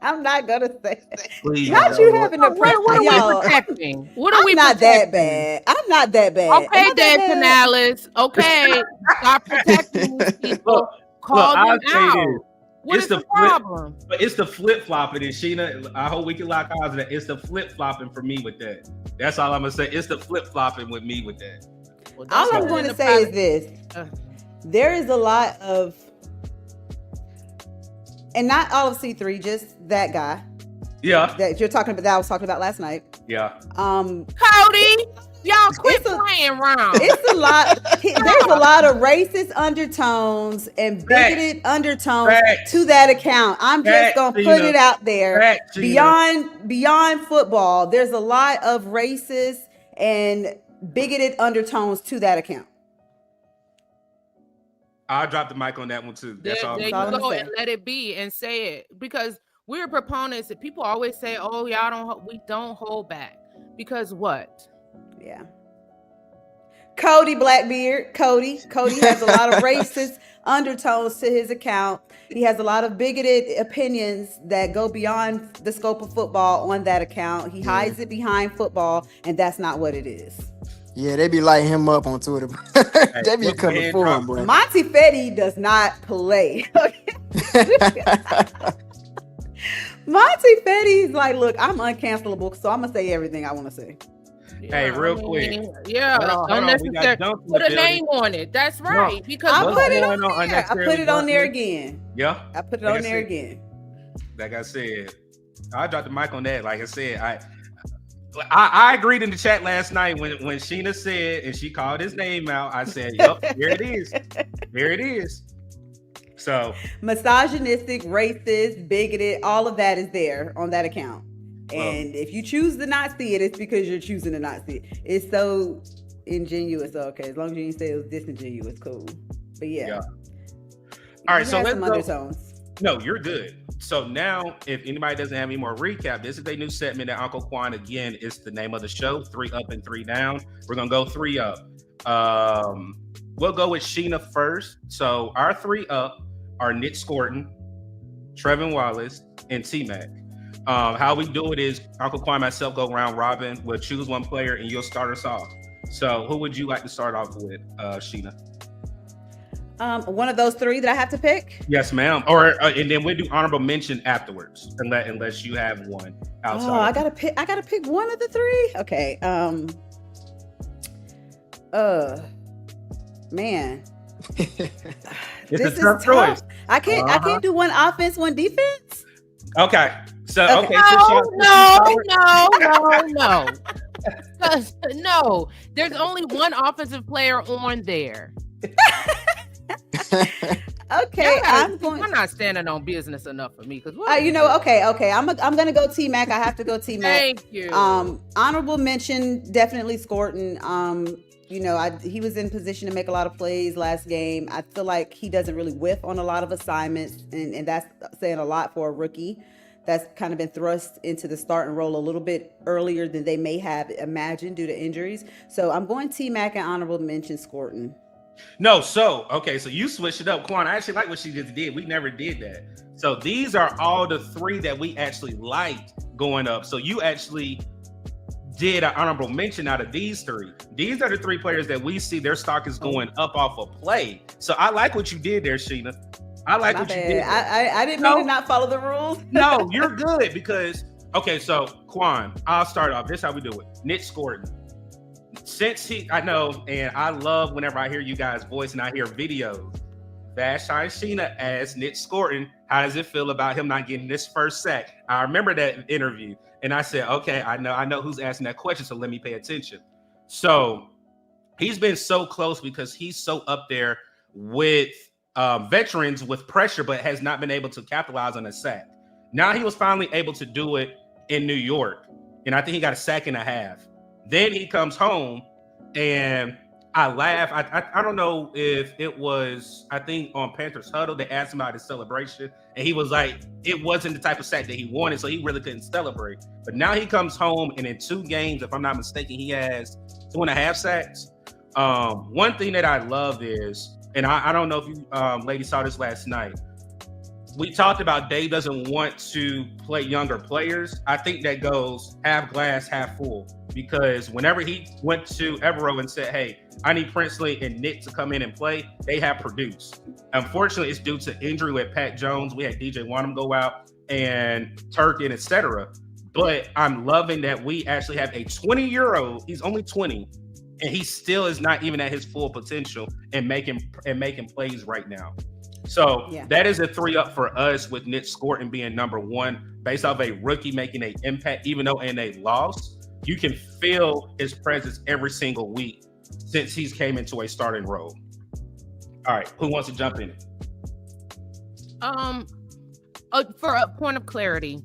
I'm not gonna say that. Please Not don't. you having to prep What are we y'all. protecting? What are I'm we not protecting? that bad. I'm not that bad. Okay, Am I that Dan bad? Canales. Okay, stop protecting these people. Call them I'll say out. this. What It's is the the problem? But it's the flip flopping, and Sheena, I hope we can lock eyes on that. It's the flip flopping for me with that. That's all I'm gonna say. It's the flip flopping with me with that. Well, All don't I'm put it going in to the say is private- this: there is a lot of, and not all of C3, just that guy Yeah, that you're talking about. That I was talking about last night. yeah. Cody, y'all quit It's a- playing around. It's a lot. There's a lot of racist undertones and bigoted undertones Facts. to that account. I'm just Facts, gonna put Gina. it out there. Facts, Gina. Beyond football, there's a lot of racist and bigoted undertones to that account. I'll drop the mic on that one too. That's all. There you all I'm go, saying. and let it be and say it, because we're proponents and people always say, "Oh, we don't hold back," because what? Yeah. Cody Blackbeard. Cody has a lot of racist undertones to his account. He has a lot of bigoted opinions that go beyond the scope of football on that account. He hides it behind football, and that's not what it is. Yeah, they be lighting him up on Twitter. They be look, coming man, for drop- him, bro. Monty Fetty does not play. Monty Fetty's like, look, I'm uncancelable, so I'm gonna say everything I want to say. Hey, real quick. Yeah, Hold on, we got unnecessary. Dunk in the Put a building. name on it. That's right. Because I What's put it going on on there. I put it on there again. Yeah, I put it Like I on there said. again. like I said, I dropped the mic on that. Like I said, I agreed in the chat last night when Sheena said and she called his name out. I said, "Yep, here it is. Here it is." So Misogynistic, racist, bigoted, all of that is there on that account. And if you choose to not see it, it's because you're choosing to not see it. It's so ingenuous. Okay, as long as you didn't say it was disingenuous, cool. But yeah. All right, He so has let's some go. undertones. No, you're good. So now, if anybody doesn't have any more recap, this is a new segment that Uncle Quan, again, is the name of the show, 3 Up and 3 Down. We're going to go 3 up. We'll go with Sheena first. So our 3 up are Nick Scorton, Trevin Wallace, and T-Mac. How we do it is Uncle Quan and myself go round robin. We'll choose one player and you'll start us off. So who would you like to start off with, Sheena? One of those 3 that I have to pick. Yes, ma'am. Or and then we'll do honorable mention afterwards, unless you have one outside. Oh, I gotta pick one of the 3. Okay. Man. It's This a tough is choice. tough. I can't do one offense, one defense. Okay. So Okay. No. No, there's only one offensive player on there. Okay, I'm not standing on business enough for me because okay. I'm gonna go T-Mac. I have to go T-Mac. Thank you. Honorable mention, definitely Scorton. He was in position to make a lot of plays last game. I feel like he doesn't really whiff on a lot of assignments, and that's saying a lot for a rookie. That's kind of been thrust into the starting role a little bit earlier than they may have imagined due to injuries. So I'm going T-Mac and honorable mention Scorton. No, so you switched it up, Quan. I actually like what she just did. We never did that. So these are all the 3 that we actually liked going up. So you actually did an honorable mention out of these 3. These are the 3 players that we see their stock is going up off of play. So I like what you did there, Sheena. I like what you did. I didn't mean to not follow the rules. No, you're good because so Quan, I'll start off. This is how we do it. Nick Scorton. Since I know, and I love whenever I hear you guys' voice and I hear videos. Vashon Sheena asked Nick Scorton, how does it feel about him not getting this first sack? I remember that interview, and I said, okay, I know who's asking that question, so let me pay attention. So he's been so close because he's so up there with veterans with pressure, but has not been able to capitalize on a sack. Now he was finally able to do it in New York, and I think he got a sack and a half. Then he comes home, and I laugh. I don't know if it was, I think on Panthers Huddle, they asked him about his celebration, and he was like, it wasn't the type of sack that he wanted, so he really couldn't celebrate. But now he comes home, and in 2 games, if I'm not mistaken, he has 2.5 sacks. One thing that I love is, and I don't know if you ladies saw this last night, we talked about Dave doesn't want to play younger players. I think that goes half glass, half full, because whenever he went to Evero and said, hey, I need Princely and Nick to come in and play, they have produced. Unfortunately, it's due to injury with Pat Jones. We had DJ Wanham go out and Turkin, etc. But I'm loving that we actually have a 20-year-old. He's only 20, and he still is not even at his full potential and making plays right now. So that is a 3-up for us, with Nick Scorton being number 1 based off a rookie making an impact. Even though in a loss, you can feel his presence every single week since he's came into a starting role. All right, who wants to jump in? For a point of clarity,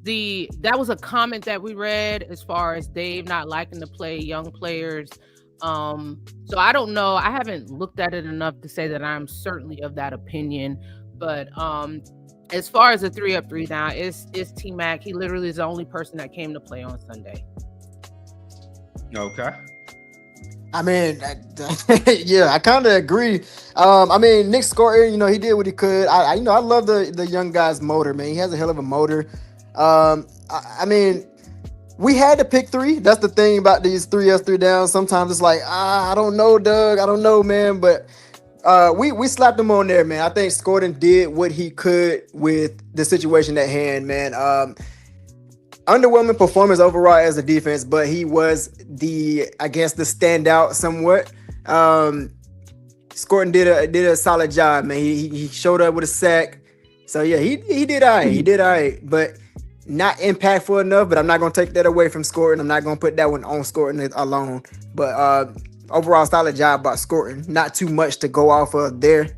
that was a comment that we read as far as Dave not liking to play young players. So I don't know. I haven't looked at it enough to say that I'm certainly of that opinion. But as far as the 3-up, 3-down, it's T-Mac. He literally is the only person that came to play on Sunday. Okay. I mean, yeah, I kind of agree. I mean, Nick Scorton, he did what he could. I love the young guy's motor, man. He has a hell of a motor. I mean, we had to pick 3. That's the thing about these 3-ups, 3-downs. Sometimes it's like, I don't know, Doug. I don't know, man. But we slapped him on there, man. I think Scorton did what he could with the situation at hand, man. Underwhelming performance overall as a defense, but he was the standout somewhat. Scorton did a solid job, man. He showed up with a sack. So yeah, he did all right. He did all right, but not impactful enough. But I'm not gonna take that away from Scorton. I'm not gonna put that one on Scorton alone. But overall, solid job by Scorton. Not too much to go off of there.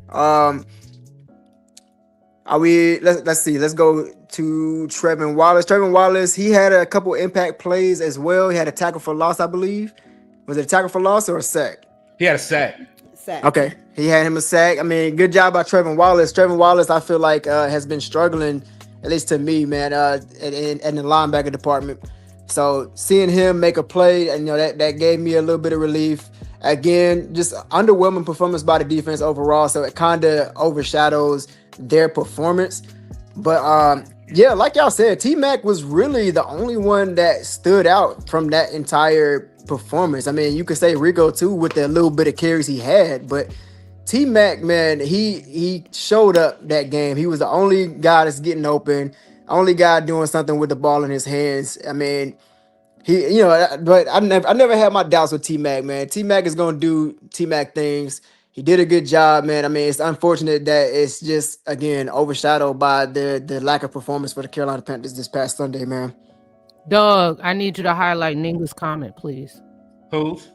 Let's see. Let's go to Trevin Wallace. Trevin Wallace, he had a couple impact plays as well. He had a tackle for loss, I believe. Was it a tackle for loss or a sack? He had a sack. Okay. He had him a sack. I mean, good job by Trevin Wallace. Trevin Wallace, I feel like has been struggling, at least to me, man, in the linebacker department. So seeing him make a play, and that gave me a little bit of relief. Again, just underwhelming performance by the defense overall, so it kind of overshadows their performance. But yeah, like y'all said, T-Mac was really the only one that stood out from that entire performance. I mean, you could say Rico too with the little bit of carries he had, but T-Mac, man, he showed up that game. He was the only guy that's getting open, only guy doing something with the ball in his hands. I mean, but I never had my doubts with T-Mac, man. T-Mac is gonna do T-Mac things. He did a good job, man. I mean, it's unfortunate that it's just, again, overshadowed by the lack of performance for the Carolina Panthers this past Sunday, man. Doug, I need you to highlight Ninga's comment, please. Who's?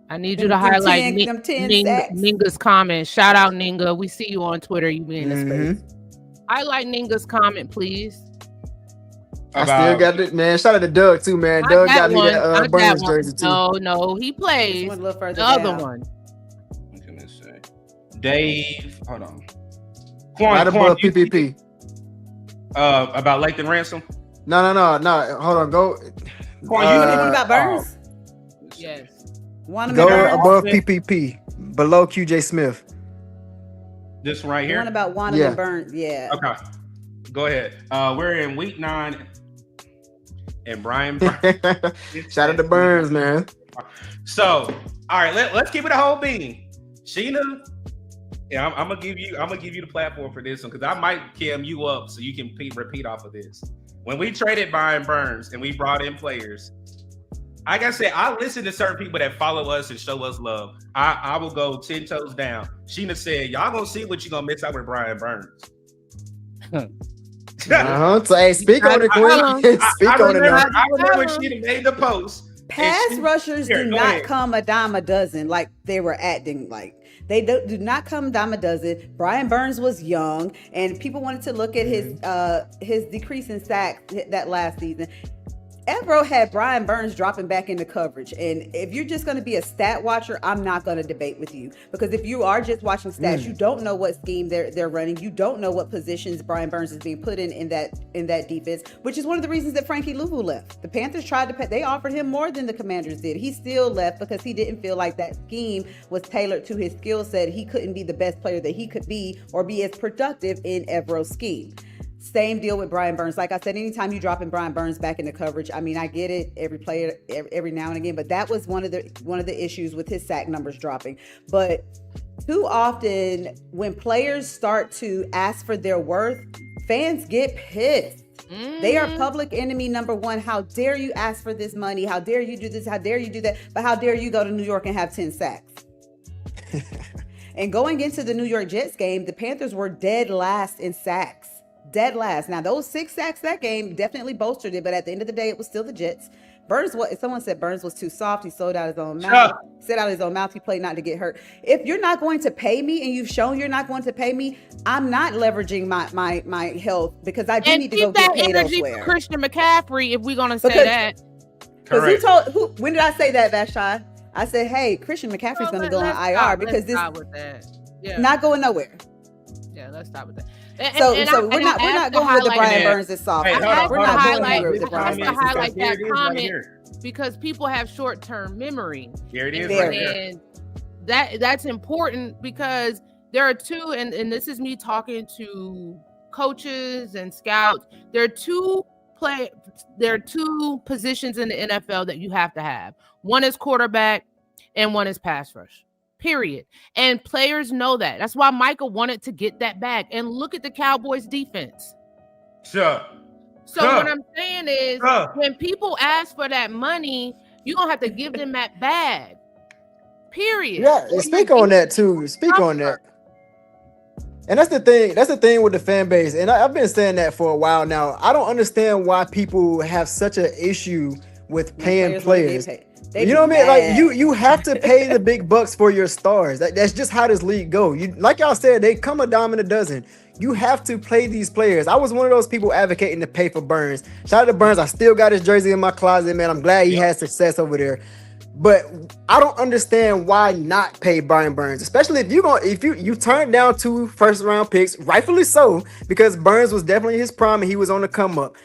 I need you to highlight Ninga's comment. Shout out, Ninga. We see you on Twitter. You be in the space. Highlight Ninga's comment, please. I still got it, man. Shout out to Doug, too, man. Doug got me that Burns jersey, too. No, he plays the other one. Dave, hold on. Right above PPP. About Lathan Ransom? No. Hold on. Go. What about Burns? Yes. Go above PPP, below QJ Smith. This one right here? One about Wanham and Burns. Yeah. Okay. Go ahead. We're in week 9. And Brian. Shout out to Burns, man. So, all right, let's keep it a whole bean. Sheena. Yeah, I'm gonna give you the platform for this one, because I might cam you up so you can repeat off of this. When we traded Brian Burns and we brought in players, like I said, I listen to certain people that follow us and show us love. I will go 10 toes down. Sheena said, y'all gonna see what you're gonna miss out with Brian Burns. So hey, speak on it, Quinn. Speak on it now. I remember when Sheena made the post. Pass rushers do not come a dime a dozen like they were acting like. They do not come dime a dozen. Brian Burns was young, and people wanted to look at his decrease in sacks that last season. Evero had Brian Burns dropping back into coverage. And if you're just going to be a stat watcher, I'm not going to debate with you. Because if you are just watching stats, you don't know what scheme they're running. You don't know what positions Brian Burns is being put in that defense, which is one of the reasons that Frankie Louvu left. The Panthers tried to pay, they offered him more than the Commanders did. He still left because he didn't feel like that scheme was tailored to his skill set. He couldn't be the best player that he could be or be as productive in Evero's scheme. Same deal with Brian Burns. Like I said, anytime you drop in Brian Burns back into coverage, I mean, I get it, every player, every now and again, but that was one of the issues with his sack numbers dropping. But too often, when players start to ask for their worth, fans get pissed. They are public enemy number one. How dare you ask for this money? How dare you do this? How dare you do that? But how dare you go to New York and have 10 sacks? And going into the New York Jets game, the Panthers were dead last in sacks. Dead last. Now, those 6 sacks that game definitely bolstered it, but at the end of the day, it was still the Jets. Someone said Burns was too soft. He sold out his own mouth. Said out his own mouth. He played not to get hurt. If you're not going to pay me, and you've shown you're not going to pay me, I'm not leveraging my health because I do need to go get paid elsewhere. For Christian McCaffrey, if we're gonna say that. Because when did I say that, Vashon? I said, hey, Christian McCaffrey's going to go on IR because this not going nowhere. Yeah, let's stop with that. So we're not going with the Brian Burns is soft. We're not going with the Brian Burns. I highlight that comment because people have short-term memory. Here it is. And that's important because there are two, and this is me talking to coaches and scouts. There are two positions in the NFL that you have to have. One is quarterback and one is pass rush. Period. And players know that. That's why Michael wanted to get that bag. And look at the Cowboys defense. Sure. So what I'm saying is when people ask for that money, you're going to have to give them that bag. Period. Yeah, speak on that too. Speak on that. And that's the thing. That's the thing with the fan base. And I've been saying that for a while now. I don't understand why people have such an issue with paying players. You know what I mean? Like you have to pay the big bucks for your stars. That's just how this league go. Like y'all said, they come a dime in a dozen. You have to play these players. I was one of those people advocating to pay for Burns. Shout out to Burns. I still got his jersey in my closet, man. I'm glad he had success over there. But I don't understand why not pay Brian Burns, especially if you turned down 2 first-round picks, rightfully so, because Burns was definitely his prime and he was on the come up.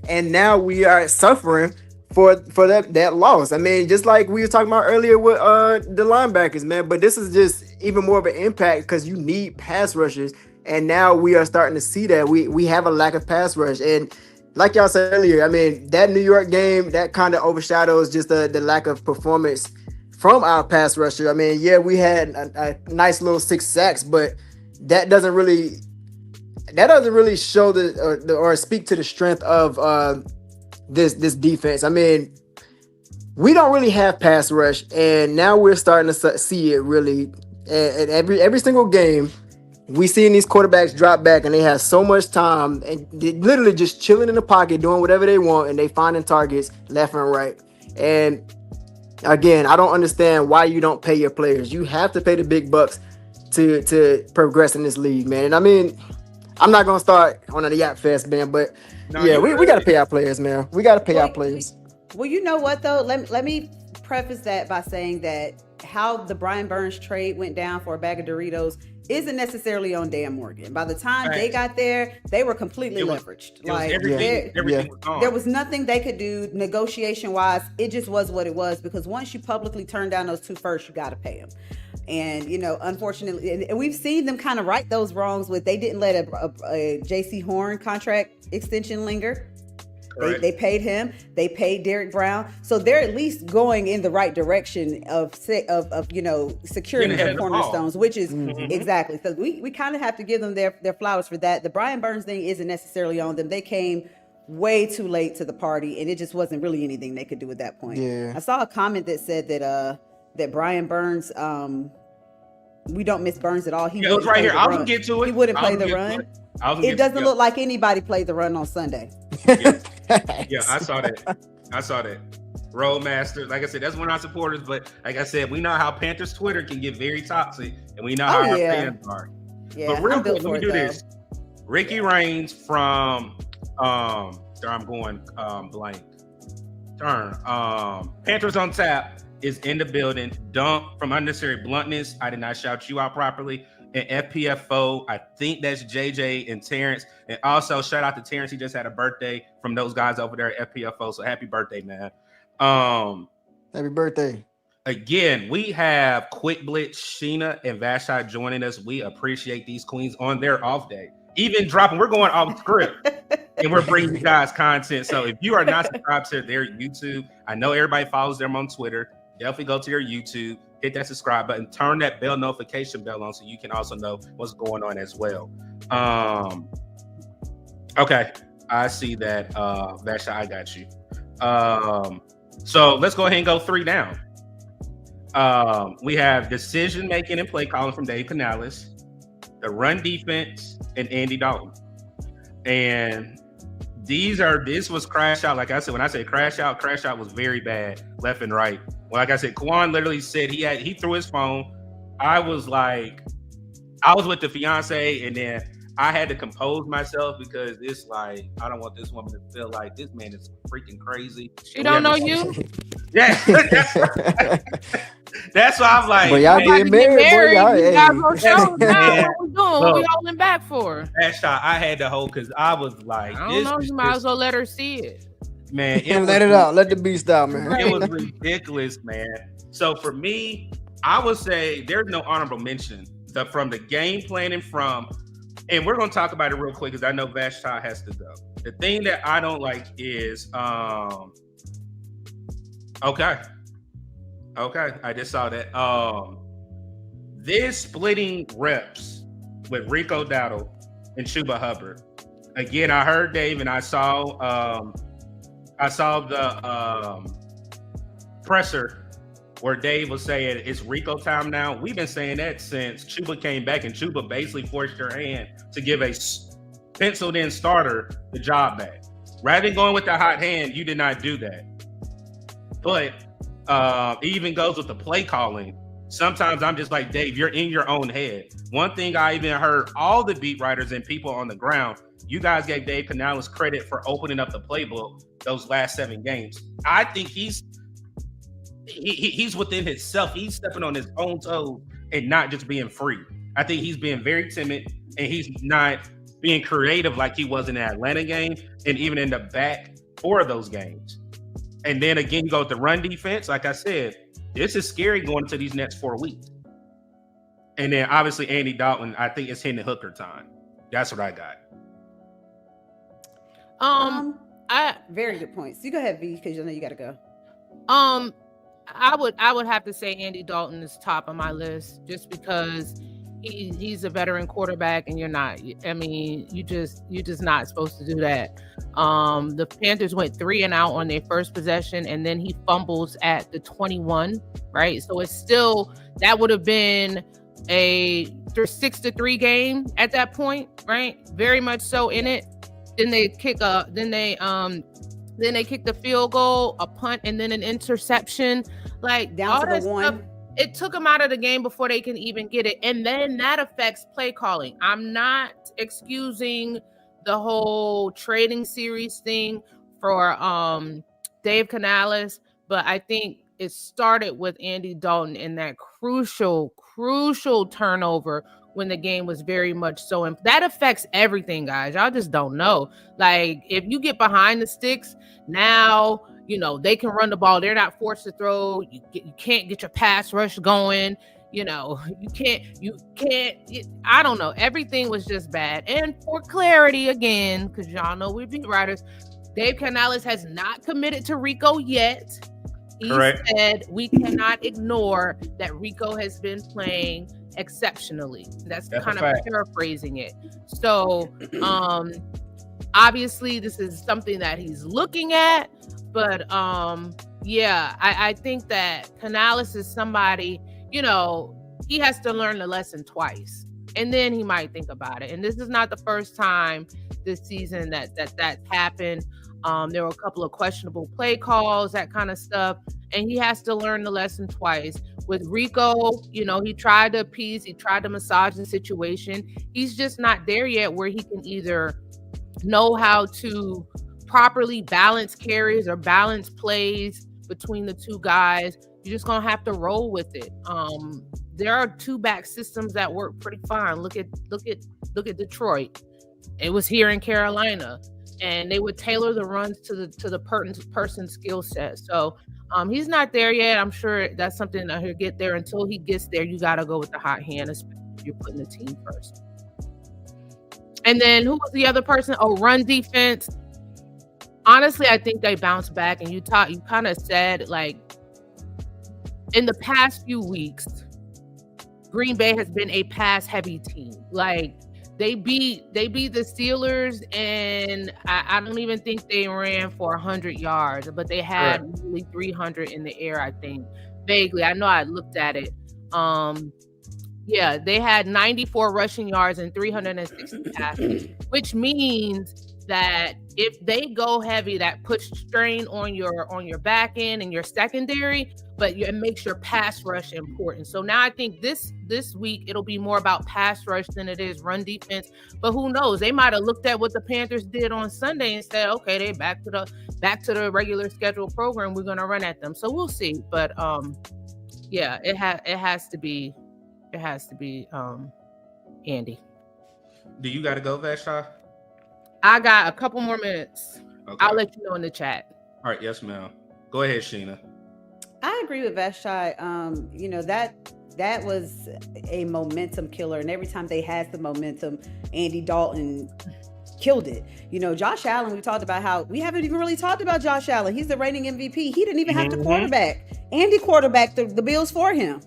And now we are suffering for that loss. I mean, just like we were talking about earlier with the linebackers, man. But this is just even more of an impact because you need pass rushers, and now we are starting to see that we have a lack of pass rush. And like y'all said earlier, I mean, that New York game that kind of overshadows just the lack of performance from our pass rusher. I mean, yeah, we had a nice little 6 sacks, but that doesn't really show or speak to the strength of this defense. I mean, we don't really have pass rush, and now we're starting to see it really. At every single game, we seeing these quarterbacks drop back, and they have so much time, and they literally just chilling in the pocket, doing whatever they want, and they finding targets left and right. And again, I don't understand why you don't pay your players. You have to pay the big bucks to progress in this league, man. And I mean, I'm not gonna start on a Yap Fest, man, but we got to pay our players, man. We got to pay our players. Well, you know what though? Let me preface that by saying that how the Brian Burns trade went down for a bag of Doritos isn't necessarily on Dan Morgan. By the time they got there, they were completely leveraged. Everything was gone. There was nothing they could do negotiation wise. It just was what it was, because once you publicly turn down those 2 firsts, you got to pay them. And, unfortunately, and we've seen them kind of right those wrongs with, they didn't let a J.C. Horn contract extension linger. They paid him. They paid Derek Brown. So they're at least going in the right direction of securing their cornerstones, which is exactly. So we kind of have to give them their flowers for that. The Brian Burns thing isn't necessarily on them. They came way too late to the party, and it just wasn't really anything they could do at that point. Yeah. I saw a comment that said that Brian Burns, we don't miss Burns at all. He was right here. I was gonna get to it. He wouldn't play the run. It doesn't look like anybody played the run on Sunday. Yeah, I saw that. Roadmaster. Like I said, that's one of our supporters. But like I said, we know how Panthers Twitter can get very toxic, and we know how our fans are. Yeah, but real quick, let me do this. Ricky Raines from I'm going blank. Turn. Panthers on tap is in the building. Dump from unnecessary bluntness. I did not shout you out properly. And FPFO, I think that's JJ and Terrence. And also shout out to Terrence. He just had a birthday from those guys over there at FPFO. So happy birthday, man. Happy birthday. Again, we have Quick Blitz, Sheena, and Vashai joining us. We appreciate these queens on their off day. Even dropping, we're going off script. And we're bringing you guys content. So if you are not subscribed to their YouTube, I know everybody follows them on Twitter. Definitely go to their YouTube, hit that subscribe button, turn that bell notification bell on so you can also know what's going on as well. Okay, I see that. Vasha, I got you. So let's go ahead and go 3 down. We have decision making and play calling from Dave Canales, the run defense, and Andy Dalton. And this was crash out. Like I said, when I say crash out was very bad, left and right. Well, like I said, Kwan literally said he threw his phone. I was with the fiance, and then I had to compose myself because it's like, I don't want this woman to feel like this man is freaking crazy. She don't know you? Yeah. That's why I'm like, but y'all getting married, boy. You guys on show now. What we doing? What we holding back for? That shot I had to hold because I was like, I don't know. You might as well let her see it. Man, let it out. Let the beast out, man. It was ridiculous, man. So for me, I would say there's no honorable mention from the game planning and we're going to talk about it real quick because I know Vashti has to go. The thing that I don't like is, okay, I just saw that. This splitting reps with Rico Dowdle and Chuba Hubbard. Again, I heard Dave and I saw the presser where Dave was saying it's Rico time now. We've been saying that since Chuba came back, and Chuba basically forced your hand to give a penciled in starter the job back. Rather than going with the hot hand, you did not do that. But it even goes with the play calling. Sometimes I'm just like, Dave, you're in your own head. One thing I even heard all the beat writers and people on the ground, you guys gave Dave Canales credit for opening up the playbook those last 7 games. I think he's within himself. He's stepping on his own toes and not just being free. I think he's being very timid and he's not being creative like he was in the Atlanta game and even in the back 4 of those games. And then again, you go with the run defense. Like I said, this is scary going into these next 4 weeks. And then obviously Andy Dalton, I think it's hitting hooker time. That's what I got. Very good points. You go ahead, V, because you know you got to go. I would have to say Andy Dalton is top of my list just because he's a veteran quarterback and you're not. I mean, you're just not supposed to do that. The Panthers went 3 and out on their first possession, and then he fumbles at the 21, right? So it's still, that would have been a 6-3 game at that point, right? Very much so in it. Then they kick the field goal, a punt, and then an interception. Like down to the 1. Stuff, it took them out of the game before they can even get it. And then that affects play calling. I'm not excusing the whole trading series thing for Dave Canales, but I think it started with Andy Dalton in that crucial turnover when the game was very much so. That affects everything, guys. Y'all just don't know. Like, if you get behind the sticks, now, you know, they can run the ball. They're not forced to throw. You can't get your pass rush going. You know, you can't, I don't know. Everything was just bad. And for clarity, again, because y'all know we're beat writers, Dave Canales has not committed to Rico yet. He said we cannot ignore that Rico has been playing exceptionally. That's kind of paraphrasing it. So, obviously, this is something that he's looking at. But, yeah, I think that Canales is somebody, you know, he has to learn the lesson twice. And then he might think about it. And this is not the first time this season that happened. There were a couple of questionable play calls, that kind of stuff. And he has to learn the lesson twice. With Rico, you know, he tried to appease, he tried to massage the situation. He's just not there yet where he can either know how to properly balanced carries or balanced plays between the two guys, you're just gonna have to roll with it. There are two back systems that work pretty fine. Look at Detroit. It was here in Carolina, and they would tailor the runs to the person's skill set. So he's not there yet. I'm sure that's something that he'll get there. Until he gets there, you got to go with the hot hand, especially if you're putting the team first. And then who was the other person? Oh, run defense. Honestly, I think they bounced back. And you kind of said, like, in the past few weeks, Green Bay has been a pass-heavy team. Like, they beat the Steelers, and I don't even think they ran for 100 yards, but they had nearly 300 in the air, I think. Vaguely. I know I looked at it. Yeah, they had 94 rushing yards and 360 passes, which means that if they go heavy, that puts strain on your back end and your secondary, but it makes your pass rush important. So now I think this week it'll be more about pass rush than it is run defense. But who knows? They might have looked at what the Panthers did on Sunday and said, okay, they back to the regular scheduled program. We're gonna run at them. So we'll see. But yeah, it has to be Andy. Do you got to go, Vashti? I got a couple more minutes. Okay. I'll let you know in the chat. All right, yes, ma'am. Go ahead, Sheena. I agree with Vashti. That was a momentum killer, and every time they had the momentum, Andy Dalton killed it. Josh Allen, we talked about how we haven't even really talked about Josh Allen. He's the reigning MVP. He didn't even have to quarterback. Andy quarterbacked the Bills for him.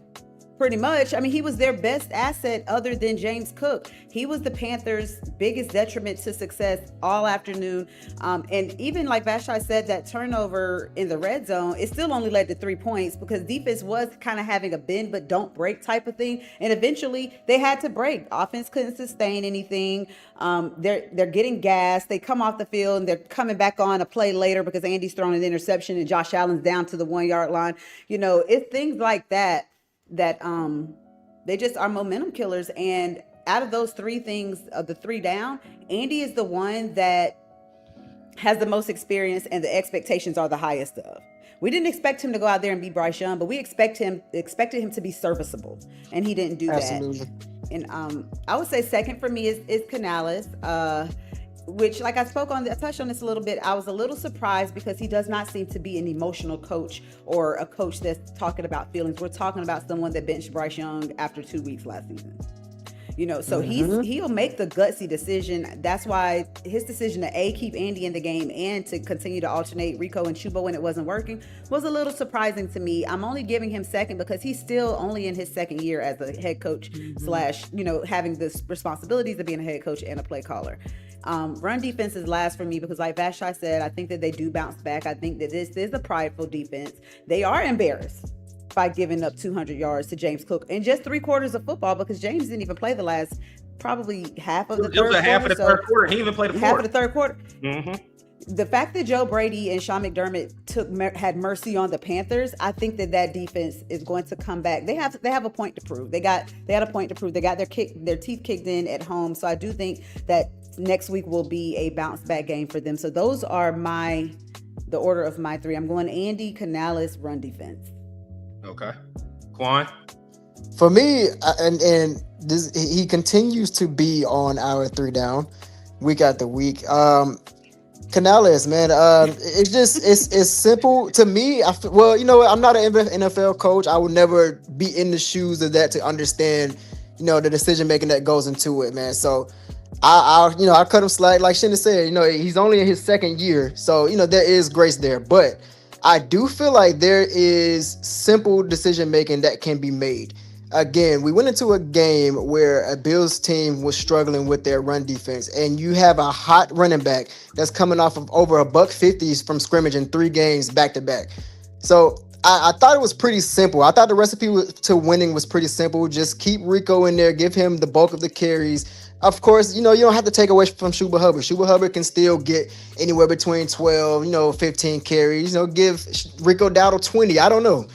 Pretty much. I mean, he was their best asset other than James Cook. He was the Panthers' biggest detriment to success all afternoon. And even like Vashti said, that turnover in the red zone, it still only led to 3 points because defense was kind of having a bend but don't break type of thing. And eventually they had to break. Offense couldn't sustain anything. They're getting gassed. They come off the field and they're coming back on a play later because Andy's thrown an interception and Josh Allen's down to the 1 yard line. It's things like that they just are momentum killers. And out of those three things, of the three down, Andy is the one that has the most experience and the expectations are the highest of. We didn't expect him to go out there and be Bryce Young, but we expected him to be serviceable, and he didn't do that. And I would say second for me is Canales. Which, like I touched on this a little bit. I was a little surprised because he does not seem to be an emotional coach or a coach that's talking about feelings. We're talking about someone that benched Bryce Young after 2 weeks last season. So he'll make the gutsy decision. That's why his decision to keep Andy in the game and to continue to alternate Rico and Chuba when it wasn't working was a little surprising to me. I'm only giving him second because he's still only in his second year as a head coach slash, having the responsibilities of being a head coach and a play caller. Run defense is last for me because like Vashti said, I think that they do bounce back. I think that this is a prideful defense. They are embarrassed by giving up 200 yards to James Cook in just 3/4 of football because James didn't even play the last probably half of the third quarter. It was half of the third quarter. He even played a half of the third quarter. The fact that Joe Brady and Sean McDermott had mercy on the Panthers, I think that defense is going to come back. They have a point to prove. They had a point to prove. They got their teeth kicked in at home. So I do think that next week will be a bounce back game for them. So those are the order of my three. I'm going Andy, Canales, run defense. Okay. Quan? For me, he continues to be on our 3 down week after week. Canales, man, it's simple to me. I'm not an NFL coach. I would never be in the shoes of that to understand, the decision making that goes into it, man. So I cut him slack. Like Shannon said, he's only in his second year, so there is grace there. But I do feel like there is simple decision making that can be made. Again, we went into a game where a Bills team was struggling with their run defense, and you have a hot running back that's coming off of over $150 from scrimmage in 3 games back to back. So I thought it was pretty simple. I thought the recipe to winning was pretty simple. Just keep Rico in there, give him the bulk of the carries. Of course, you don't have to take away from Chuba Hubbard. Chuba Hubbard can still get anywhere between 12, 15 carries. Give Rico Dowdle 20. I don't know.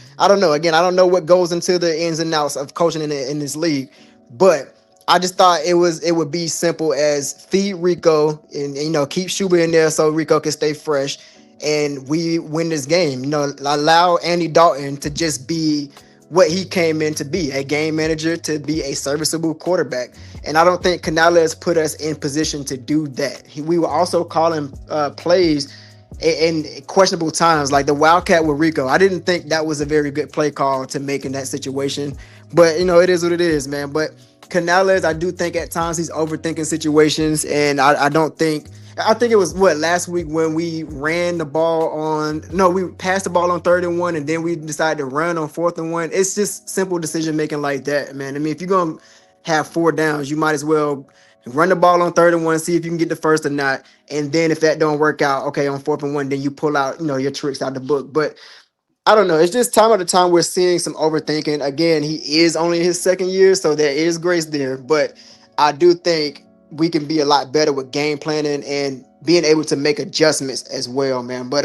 Again, I don't know what goes into the ins and outs of coaching in this league. But I just thought it would be simple as feed Rico and keep Schuber in there so Rico can stay fresh, and we win this game. Allow Andy Dalton to just be what he came in to be, a game manager, to be a serviceable quarterback. And I don't think Canales put us in position to do that. We were also calling plays in questionable times, like the Wildcat with Rico. I didn't think that was a very good play call to make in that situation. But, it is what it is, man. But Canales, I do think at times he's overthinking situations. And I think it was last week when we ran the ball we passed the ball on 3rd and 1, and then we decided to run on 4th and 1. It's just simple decision making like that, man. I mean, if you're gonna have 4 downs, you might as well run the ball on 3rd and 1, see if you can get the first or not, and then if that don't work out, okay, on 4th and 1, then you pull out your tricks out the book. But I don't know. It's just time at a time we're seeing some overthinking. Again, he is only in his 2nd year, so there is grace there. But I do think we can be a lot better with game planning and being able to make adjustments as well, man. But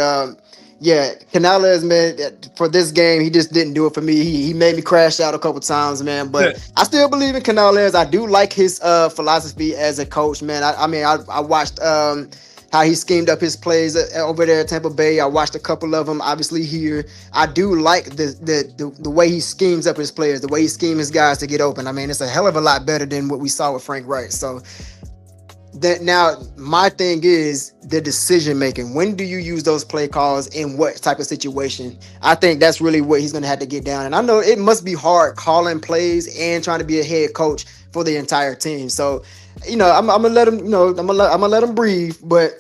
yeah, Canales, man, for this game, he just didn't do it for me. He made me crash out a couple times, man. But I still believe in Canales. I do like his philosophy as a coach, man. I watched how he schemed up his plays over there at Tampa Bay. I watched a couple of them, obviously here. I do like the way he schemes up his players, the way he schemes his guys to get open. I mean, it's a hell of a lot better than what we saw with Frank Wright. So that now my thing is the decision making. When do you use those play calls in what type of situation? I think that's really what he's going to have to get down. And I know it must be hard calling plays and trying to be a head coach for the entire team. So, I'm gonna let him, I'm gonna let him breathe. But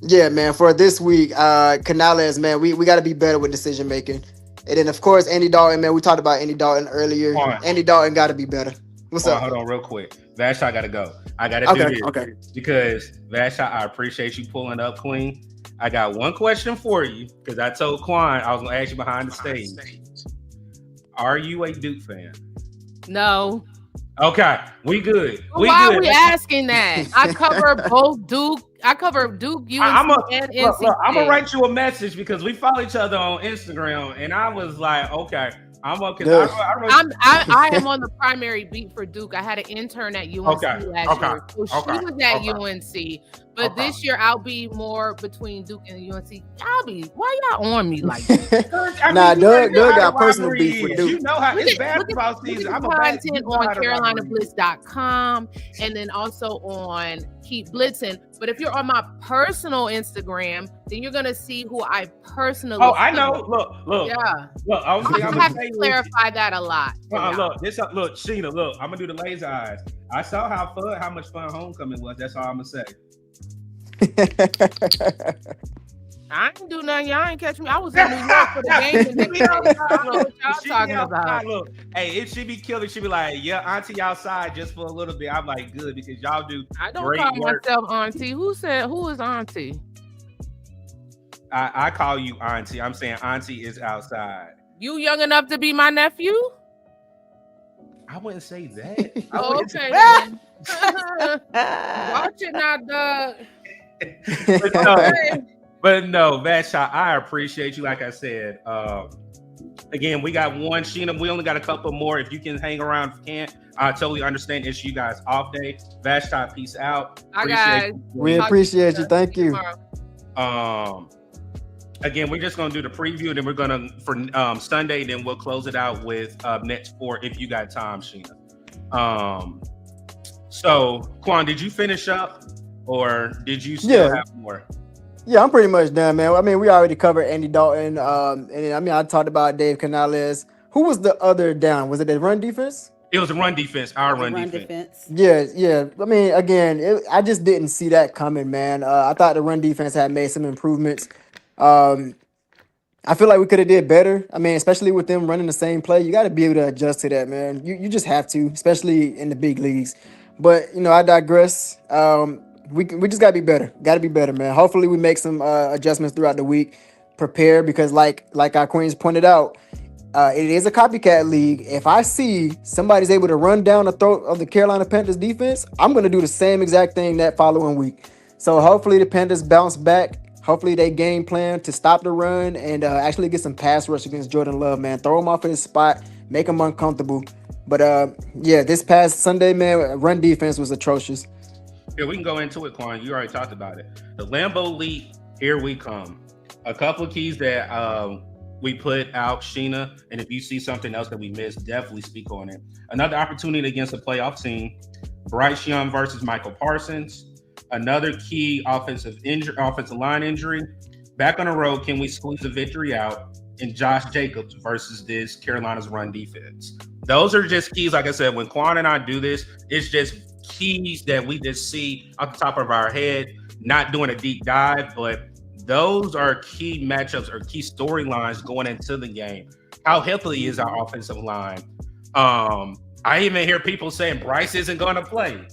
yeah, man, for this week, Canales, man, we got to be better with decision making. And then of course Andy Dalton, man, we talked about Andy Dalton earlier. Andy Dalton got to be better. What's up? Hold on, real quick. Vash, I gotta go. I gotta do this. Okay. Because Vash, I appreciate you pulling up, Queen. I got one question for you because I told Quan I was gonna ask you behind the stage. Are you a Duke fan? No. Okay, we good. Why are we asking that? I cover both Duke. I cover Duke, UNC, and NC. I'm gonna write you a message because we follow each other on Instagram, and I was like, okay. I am on the primary beat for Duke. I had an intern at UNC last year. So she was at UNC. But this year I'll be more between Duke and UNC. Why y'all on me like that? Doug got personal beef with Duke. You know how it's basketball season. I'm content on CarolinaBlitz.com and then also on Keep Blitzing. But if you're on my personal Instagram, then you're gonna see who I personally. Oh, I know. Look. Yeah. Look, I'm gonna have to clarify that a lot. Look, Sheena. Look, I'm gonna do the laser eyes. I saw how much fun homecoming was. That's all I'm gonna say. I ain't do nothing. Y'all ain't catch me. I was in New York for the game. I don't know what y'all talking about. Look, hey, if she be killing, she be like, yeah, auntie outside just for a little bit. I'm like, good, because y'all do I don't great call work. myself auntie. Who is auntie? I call you auntie. I'm saying auntie is outside. You young enough to be my nephew? I wouldn't say that. Okay. Watch it now, Doug. But no, Vash, I appreciate you. Like I said, again, we got one. Sheena, we only got a couple more. If you can hang around, if you can't, I totally understand. It's you guys off day. Vash, peace out. We appreciate you. Thank you. Again, we're just gonna do the preview, and then we're gonna for Sunday. Then we'll close it out with next 4 if you got time, Sheena. So Quan, did you finish up, or did you still have more? Yeah, I'm pretty much done, man. I mean, we already covered Andy Dalton, and I talked about Dave Canales. Who was the other down? Was it the run defense? It was a run defense. Our run defense. Yeah. I mean, again, I just didn't see that coming, man. I thought the run defense had made some improvements. I feel like we could have did better. I mean, especially with them running the same play, you got to be able to adjust to that, man. You just have to, especially in the big leagues. But I digress. We just gotta be better. Gotta be better, man. Hopefully we make some adjustments throughout the week. Prepare, because like our queens pointed out, it is a copycat league. If I see somebody's able to run down the throat of the Carolina Panthers defense, I'm gonna do the same exact thing that following week. So hopefully the Panthers bounce back. Hopefully they game plan to stop the run and actually get some pass rush against Jordan Love, man. Throw him off in his spot. make them uncomfortable. But yeah, this past Sunday, man, run defense was atrocious. Yeah, we can go into it, Quan. You already talked about it. The Lambeau Leap, here we come. A couple of keys that we put out, Sheena, and if you see something else that we missed, definitely speak on it. Another opportunity against a playoff team. Bryce Young versus Michael Parsons. Another key offensive line injury. Back on the road, can we squeeze a victory out? And Josh Jacobs versus this Carolina's run defense. Those are just keys. Like I said, when Quan and I do this, it's just keys that we just see off the top of our head, not doing a deep dive, but those are key matchups or key storylines going into the game. How healthy is our offensive line? I even hear people saying Bryce isn't going to play.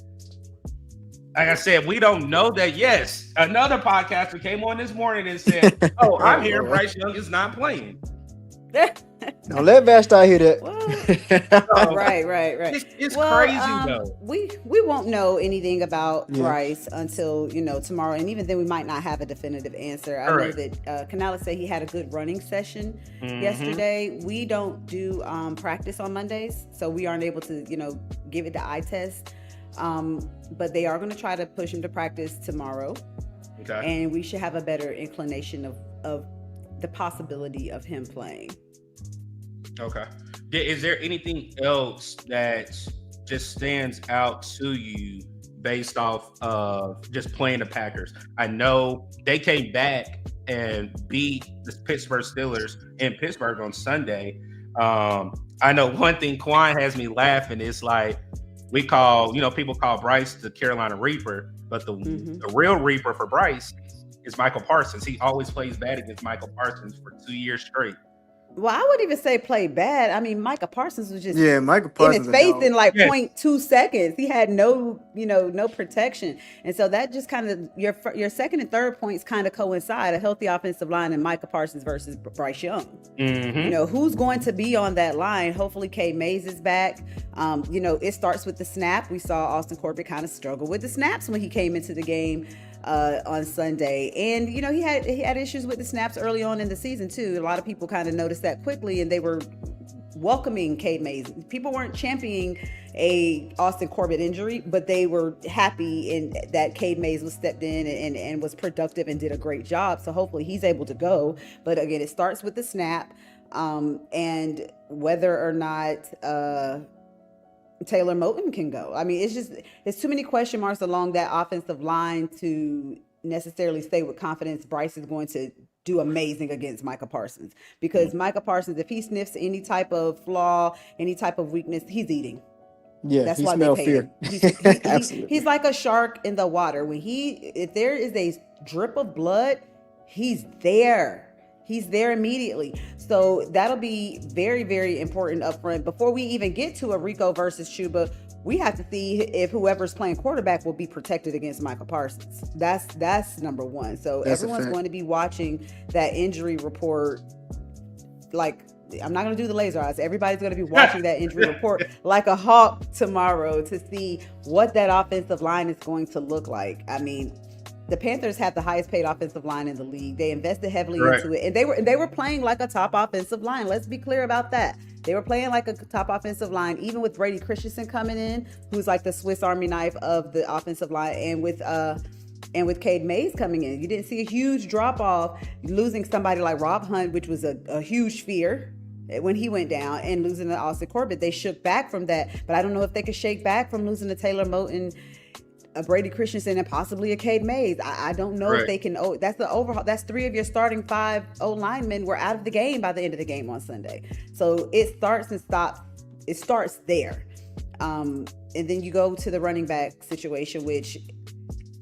Like I said, we don't know that. Yes, another podcaster came on this morning and said, "Oh, I'm hearing Bryce Young is not playing." Don't let Vashti hear that. Well, right. It's crazy though. We won't know anything about Bryce until tomorrow, and even then we might not have a definitive answer. I know that Canales said he had a good running session yesterday. We don't do practice on Mondays, so we aren't able to give it the eye test. But they are going to try to push him to practice tomorrow, and we should have a better inclination of the possibility of him playing. Okay. Is there anything else that just stands out to you based off of just playing the Packers? I know they came back and beat the Pittsburgh Steelers in Pittsburgh on Sunday. I know one thing Quan has me laughing is like we call, people call Bryce the Carolina Reaper, but the real Reaper for Bryce is Michael Parsons. He always plays bad against Michael Parsons for 2 years straight. Well, I wouldn't even say play bad. I mean, Micah Parsons was just Michael Parsons in his face in like 0.2 seconds. He had no protection, and so that just kind of your second and third points kind of coincide. A healthy offensive line and Micah Parsons versus Bryce Young. Who's going to be on that line? Hopefully, Cade Mays is back. It starts with the snap. We saw Austin Corbett kind of struggle with the snaps when he came into the game on Sunday, and he had issues with the snaps early on in the season too. A lot of people kind of noticed that quickly, and they were welcoming Cade Mays. People weren't championing a Austin Corbett injury, but they were happy in that Cade Mays was stepped in and was productive and did a great job. So hopefully he's able to go. But again, it starts with the snap, and whether or not Taylor Moton can go. I mean, it's too many question marks along that offensive line to necessarily say with confidence Bryce is going to do amazing against Micah Parsons, because Micah Parsons, if he sniffs any type of flaw, any type of weakness, he's eating. Yeah, that's why they pay him. He's like a shark in the water. If there is a drip of blood, he's there. He's there immediately. So that'll be very, very important up front. Before we even get to a Rico versus Chuba, we have to see if whoever's playing quarterback will be protected against Michael Parsons. That's number one. So everyone's going to be watching that injury report. Like, I'm not going to do the laser eyes. Everybody's going to be watching that injury report like a hawk tomorrow to see what that offensive line is going to look like. I mean, the Panthers have the highest paid offensive line in the league. They invested heavily into it, and they were playing like a top offensive line. Let's be clear about that. They were playing like a top offensive line, even with Brady Christensen coming in, who's like the Swiss Army knife of the offensive line, and with Cade Mays coming in. You didn't see a huge drop off, losing somebody like Rob Hunt, which was a huge fear when he went down, and losing to Austin Corbett. They shook back from that, but I don't know if they could shake back from losing to Taylor Moton, a Brady Christensen, and possibly a Cade Mays. I don't know if they can. That's the overhaul. That's 3 of your starting 5 O linemen were out of the game by the end of the game on Sunday. So it starts and stops. It starts there, and then you go to the running back situation, which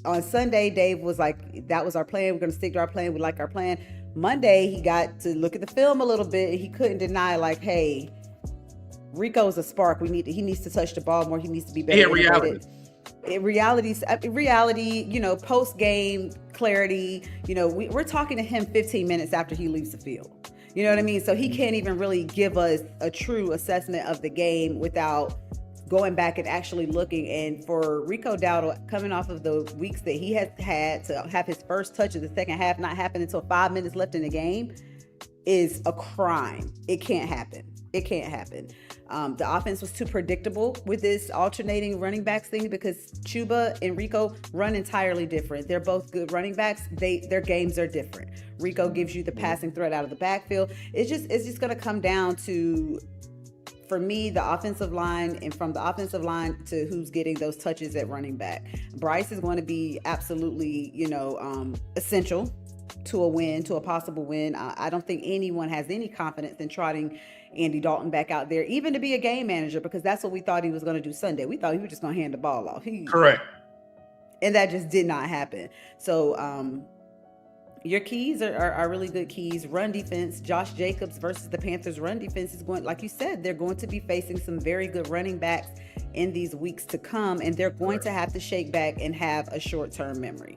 on Sunday Dave was like, "That was our plan. We're going to stick to our plan. We like our plan." Monday he got to look at the film a little bit, and he couldn't deny, like, "Hey, Rico's a spark. He needs to touch the ball more. He needs to be better." Reality, post game clarity. We're talking to him 15 minutes after he leaves the field. You know what I mean? So he can't even really give us a true assessment of the game without going back and actually looking. And for Rico Dowdle, coming off of the weeks that he has had, to have his first touch of the second half not happen until 5 minutes left in the game is a crime. It can't happen. It can't happen. The offense was too predictable with this alternating running backs thing because Chuba and Rico run entirely different. They're both good running backs. Their games are different. Rico gives you the passing threat out of the backfield. It's just going to come down to, for me, the offensive line, and from the offensive line to who's getting those touches at running back. Bryce is going to be absolutely, essential to a win, to a possible win. I don't think anyone has any confidence in trotting Andy Dalton back out there, even to be a game manager, because that's what we thought he was going to do Sunday. We thought he was just going to hand the ball off. Correct. And that just did not happen. So your keys are really good keys. Run defense, Josh Jacobs versus the Panthers run defense is going, like you said, they're going to be facing some very good running backs in these weeks to come, and they're going to have to shake back and have a short-term memory.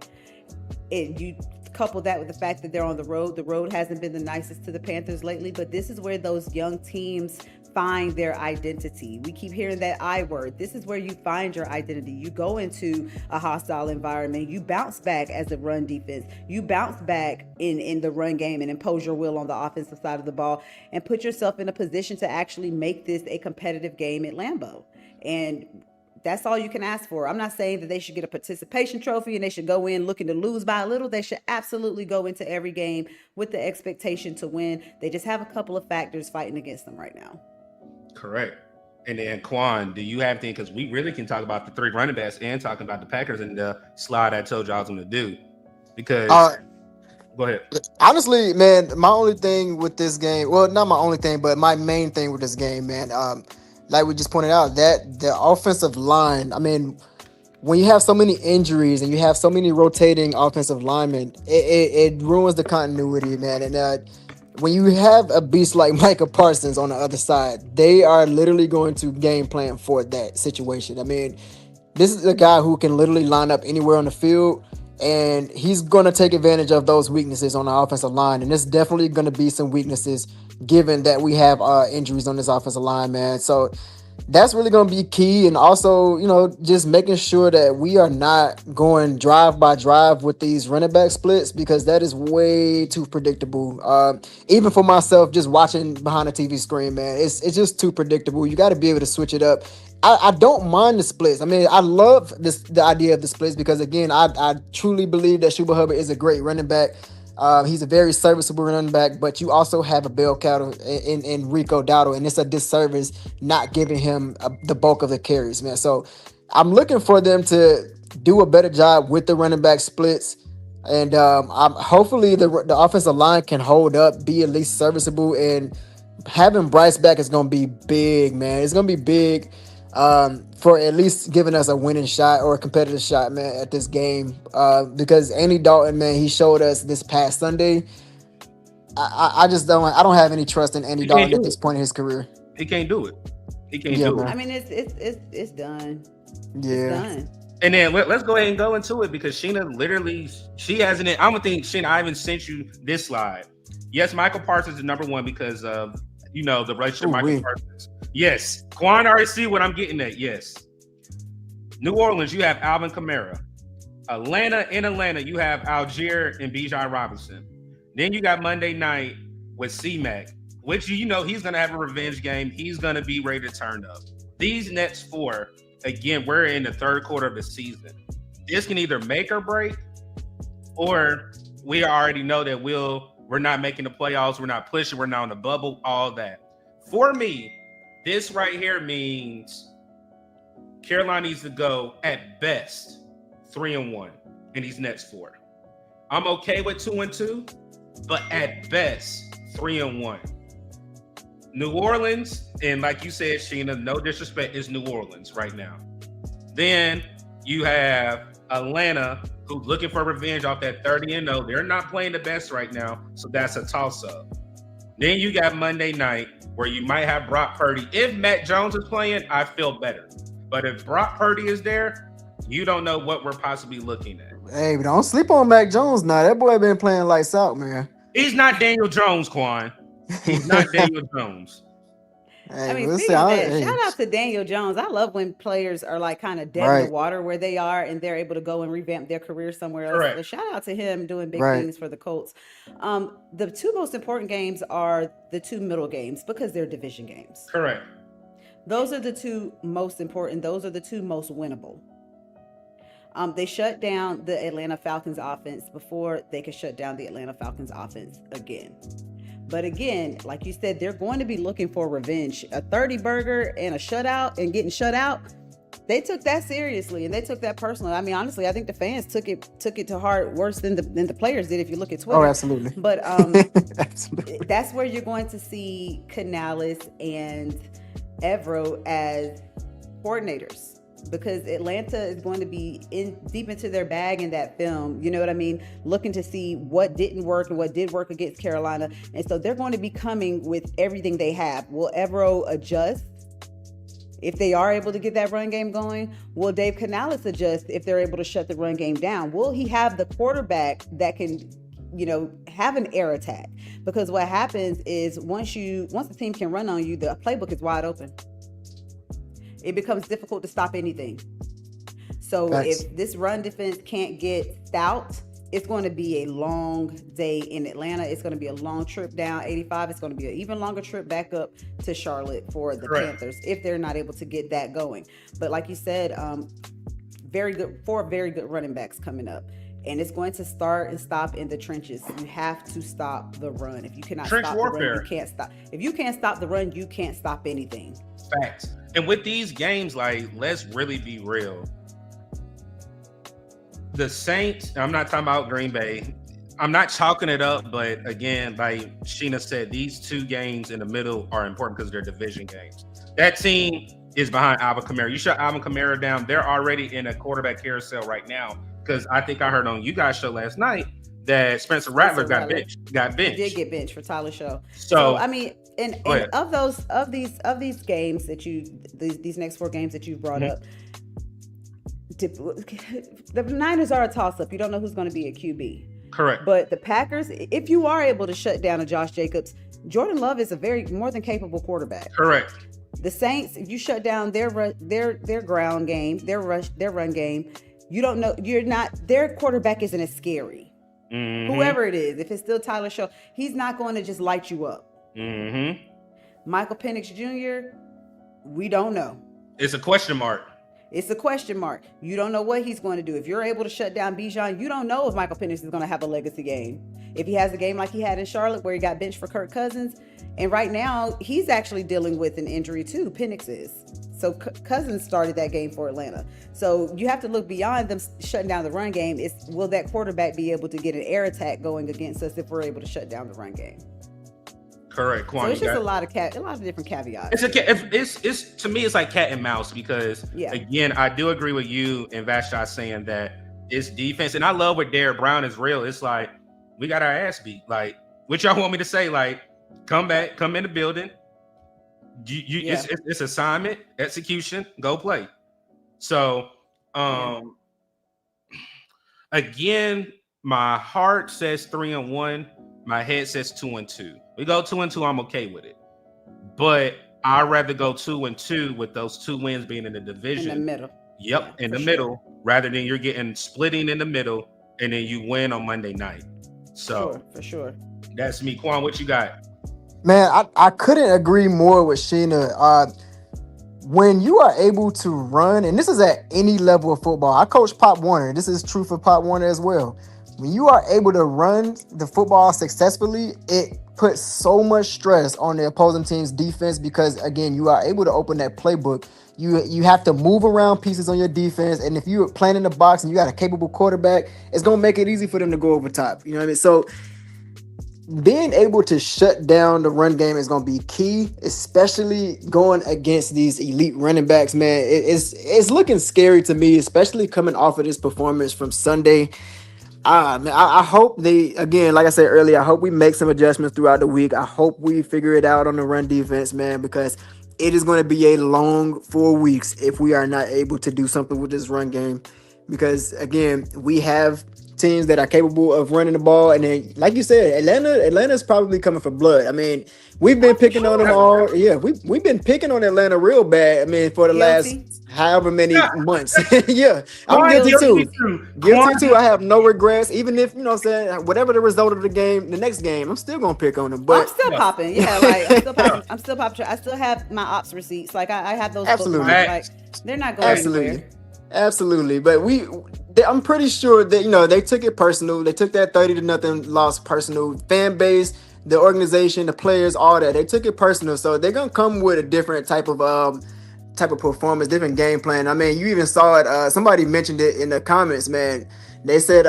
You couple that with the fact that they're on the road. The road hasn't been the nicest to the Panthers lately, but this is where those young teams find their identity. We keep hearing that I word. This is where you find your identity. You go into a hostile environment. You bounce back as a run defense. You bounce back in the run game and impose your will on the offensive side of the ball and put yourself in a position to actually make this a competitive game at Lambeau. And that's all you can ask for. I'm not saying that they should get a participation trophy and they should go in looking to lose by a little. They should absolutely go into every game with the expectation to win. They just have a couple of factors fighting against them right now. Correct. And then Quan, do you have anything? Because we really can talk about the three running backs and talking about the Packers and the slide I told you I was going to do. Because go ahead. Honestly, man, my only thing with this game, well, not my only thing, but my main thing with this game, man, like we just pointed out, that the offensive line, I mean, when you have so many injuries and you have so many rotating offensive linemen, it ruins the continuity, man. And when you have a beast like Micah Parsons on the other side, they are literally going to game plan for that situation. I mean, this is a guy who can literally line up anywhere on the field, and he's going to take advantage of those weaknesses on the offensive line. And there's definitely going to be some weaknesses given that we have injuries on this offensive line, man. So that's really going to be key. And also, just making sure that we are not going drive by drive with these running back splits, because that is way too predictable. Even for myself, just watching behind the TV screen, man, it's just too predictable. You got to be able to switch it up. I don't mind the splits. I mean, I love the idea of the splits because, again, I truly believe that Chuba Hubbard is a great running back. He's a very serviceable running back, but you also have a bell cow in Rico Dowdle, and it's a disservice not giving him the bulk of the carries, man. So I'm looking for them to do a better job with the running back splits, and hopefully the offensive line can hold up, be at least serviceable, and having Bryce back is going to be big, man. It's going to be big. For at least giving us a winning shot or a competitive shot, man, at this game. Because Andy Dalton, man, he showed us this past Sunday. I don't have any trust in Andy Dalton at this point in his career. He can't do it. He can't do it. I mean, it's done. Yeah. It's done. And then let's go ahead and go into it because Sheena literally, she hasn't. I don't think Sheena, I even sent you this slide. Yes, Michael Parsons is number one because of the relationship Michael Parsons. Yes, Quan already see what I'm getting at. Yes, New Orleans, you have Alvin Kamara. Atlanta, you have Algier and Bijan Robinson. Then you got Monday night with C-Mac, which he's going to have a revenge game. He's going to be ready to turn up. These next four, again, we're in the third quarter of the season. This can either make or break, or we already know that we're not making the playoffs, we're not pushing, we're not on the bubble, all that. For me, this right here means Carolina needs to go at best 3-1 in these next four. I'm okay with 2-2, but at best 3-1. New Orleans, and like you said, Sheena, no disrespect, is New Orleans right now. Then you have Atlanta, who's looking for revenge off that 30-0. They're not playing the best right now, so that's a toss-up. Then you got Monday night, where you might have Brock Purdy. If Matt Jones is playing, I feel better. But if Brock Purdy is there, you don't know what we're possibly looking at. Hey, but don't sleep on Mac Jones now. That boy been playing lights out, man. He's not Daniel Jones, Quan. He's not Daniel Jones. Hey, mean, we'll see. speaking of that, Hey, shout out to Daniel Jones. I love when players are like kind of dead in the right, water where they are and they're able to go and revamp their career somewhere else. So Correct. shout out to him doing big right. things for the Colts. The two most important games are the two middle games because they're division games. Correct. Those are the two most important. Those are the two most winnable. They shut down the Atlanta Falcons offense before they could shut down the Atlanta Falcons offense again. But again, like you said, they're going to be looking for revenge. A 30 burger and a shutout and getting shut out. They took that seriously and they took that personally. I mean, honestly, I think the fans took it to heart worse than the players did if you look at Twitter. Oh, absolutely. But Absolutely. that's where you're going to see Canales and Evero as coordinators because Atlanta is going to be deep into their bag in that film. You know what I mean? Looking to see what didn't work and what did work against Carolina. And so they're going to be coming with everything they have. Will Evero adjust if they are able to get that run game going? Will Dave Canales adjust if they're able to shut the run game down? Will he have the quarterback that can, have an air attack? Because what happens is once the team can run on you, the playbook is wide open. It becomes difficult to stop anything. So if this run defense can't get stout, it's going to be a long day in Atlanta. It's going to be a long trip down 85. It's going to be an even longer trip back up to Charlotte for the Panthers if they're not able to get that going. But like you said, four very good running backs coming up. And it's going to start and stop in the trenches. You have to stop the run. If you cannot stop the run, you can't stop. If you can't stop the run, you can't stop anything. Facts. And with these games, like, let's really be real. The Saints, I'm not talking about Green Bay. I'm not chalking it up, but again, like Sheena said, these two games in the middle are important because they're division games. That team is behind Alvin Kamara. You shut Alvin Kamara down, they're already in a quarterback carousel right now. Because I think I heard on you guys' show last night that Spencer Rattler got benched. He did get benched for Tyler's show. So I mean, and of these games that these next four games that you brought up, the Niners are a toss-up. You don't know who's going to be a QB. Correct. But the Packers, if you are able to shut down a Josh Jacobs, Jordan Love is a very more than capable quarterback. Correct. The Saints, if you shut down their ground game, their run game, you don't know. Their quarterback isn't as scary. Mm-hmm. Whoever it is, if it's still Tyler Show, he's not going to just light you up. Mm-hmm. Michael Penix Jr., we don't know. It's a question mark. It's a question mark. You don't know what he's going to do. If you're able to shut down Bijan, you don't know if Michael Penix is going to have a legacy game. If he has a game like he had in Charlotte where he got benched for Kirk Cousins, and right now he's actually dealing with an injury too, Penix is. So Cousins started that game for Atlanta. So you have to look beyond them shutting down the run game. Will that quarterback be able to get an air attack going against us if we're able to shut down the run game? Correct. So it's just a lot of different caveats. It's to me, it's like cat and mouse because again, I do agree with you and Vashti saying that it's defense, and I love what Derek Brown is real. It's like we got our ass beat. Like, what y'all want me to say? Like, come back, come in the building. It's assignment, execution, go play. So, again, my heart says 3-1. My head says 2-2. We go 2-2, I'm okay with it. But I'd rather go 2-2 with those two wins being in the division. In the middle. Yep, in the middle, rather than you're getting splitting in the middle and then you win on Monday night. So for sure. That's me. Quan, what you got? Man, I couldn't agree more with Sheena. When you are able to run, and this is at any level of football. I coach Pop Warner. This is true for Pop Warner as well. When you are able to run the football successfully, it puts so much stress on the opposing team's defense because, again, you are able to open that playbook. You have to move around pieces on your defense, and if you're playing in the box and you got a capable quarterback, it's going to make it easy for them to go over top. You know what I mean? So being able to shut down the run game is going to be key, especially going against these elite running backs, man. It's looking scary to me, especially coming off of this performance from Sunday. I hope again, like I said earlier, I hope we make some adjustments throughout the week. I hope we figure it out on the run defense, man, because it is going to be a long 4 weeks if we are not able to do something with this run game. Because, again, we have teams that are capable of running the ball. And then, like you said, Atlanta's probably coming for blood. I mean, we've been picking on them all. Yeah, we've been picking on Atlanta real bad. I mean, for the last however many months. Yeah, I'm guilty too. Guilty too. I have no regrets. Even if, what I'm saying, whatever the result of the game, the next game, I'm still gonna pick on them. But I'm still popping. Yeah, like I'm still popping. I still have my ops receipts. Like I have those. Absolutely. Like they're not going anywhere. Absolutely. But I'm pretty sure that they took it personal. They took that 30-0 loss personal. Fan base, the organization, the players, all that. They took it personal. So they're gonna come with a different type of performance, different game plan. I mean, you even saw it. Somebody mentioned it in the comments, man. They said,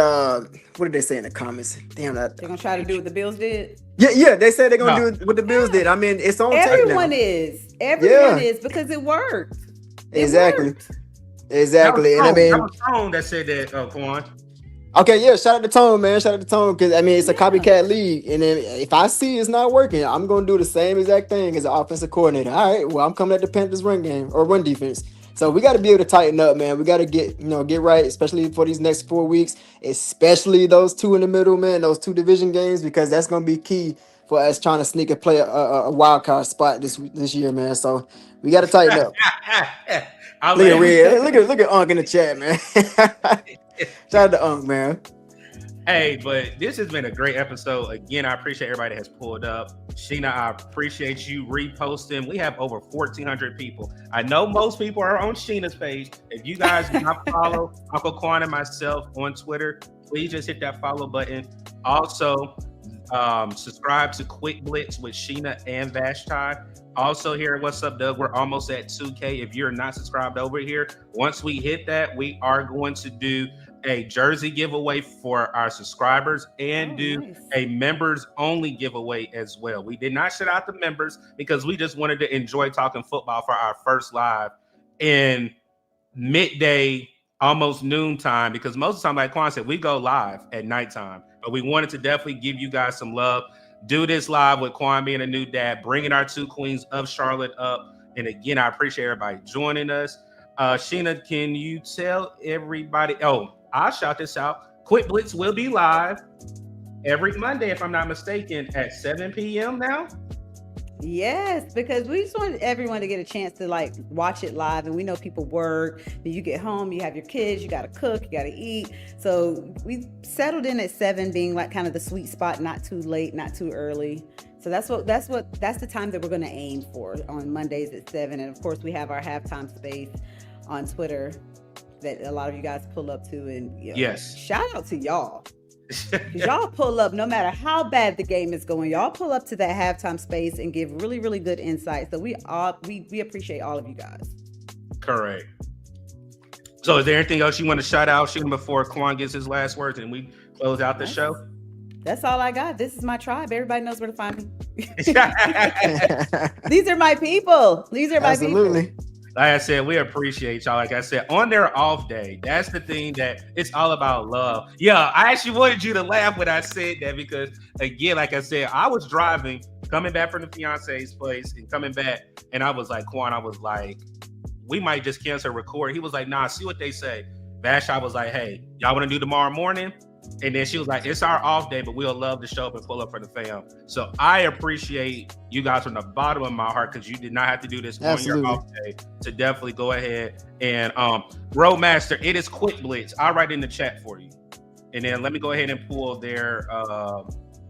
what did they say in the comments? Damn, they're gonna try to do what the Bills did. Yeah. They said they're gonna do what the Bills did. I mean, it's on tape now. Everyone is because it worked. Exactly. And I mean, that was Tone that said that, Quan. Okay, yeah, shout out to Tone, man. Shout out to Tone, because I mean it's a copycat league. And then if I see it's not working, I'm gonna do the same exact thing as an offensive coordinator. All right, well, I'm coming at the Panthers run game or run defense. So we got to be able to tighten up, man. We got to get right, especially for these next 4 weeks, especially those two in the middle, man, those 2 division games, because that's gonna be key for us trying to sneak and play a wild card spot this year, man. So we got to tighten up. Look at Unc in the chat, man. Shout out to Unc, man. Hey, but this has been a great episode. Again, I appreciate everybody that has pulled up. Sheena, I appreciate you reposting. We have over 1,400 people. I know most people are on Sheena's page. If you guys do not follow Uncle Quan and myself on Twitter, please just hit that follow button. Also, subscribe to Quick Blitz with Sheena and Vashti. Also here at Wassup, Doug, we're almost at 2K. If you're not subscribed over here, once we hit that, we are going to do a jersey giveaway for our subscribers and a members only giveaway as well. We did not shut out the members because we just wanted to enjoy talking football for our first live in midday, almost noontime, because most of the time, like Quan said, we go live at nighttime, but we wanted to definitely give you guys some love. Do this live with Quan being a new dad, bringing our 2 queens of Charlotte up. And again, I appreciate everybody joining us. Sheena, can you tell everybody? Oh, I'll shout this out. Quick Blitz will be live every Monday, if I'm not mistaken, at 7 p.m. now. Yes, because we just want everyone to get a chance to like watch it live, and we know people work. Then you get home, you have your kids, you got to cook, you got to eat. So we settled in at 7, being like kind of the sweet spot, not too late, not too early. So that's the time that we're going to aim for on Mondays at 7. And of course, we have our halftime space on Twitter that a lot of you guys pull up to, and yes, shout out to y'all. Y'all pull up no matter how bad the game is going. Y'all pull up to that halftime space and give really, really good insight. So we appreciate all of you guys. Correct. So is there anything else you want to shout out, Sheena, before Quan gets his last words and we close out the show? That's all I got. This is my tribe. Everybody knows where to find me. These are my people. Absolutely. Like I said, we appreciate y'all. Like I said, on their off day, that's the thing that it's all about love. Yeah, I actually wanted you to laugh when I said that because, again, like I said, I was driving, coming back from the fiance's place and coming back, and I was like, Quan, I was like, we might just cancel record. He was like, nah, see what they say. Vash, I was like, hey, y'all want to do tomorrow morning? And then she was like, it's our off day, but we'll love to show up and pull up for the fam. So I appreciate you guys from the bottom of my heart because you did not have to do this on your off day to definitely go ahead and Roadmaster, it is Quick Blitz. I'll write in the chat for you. And then let me go ahead and pull their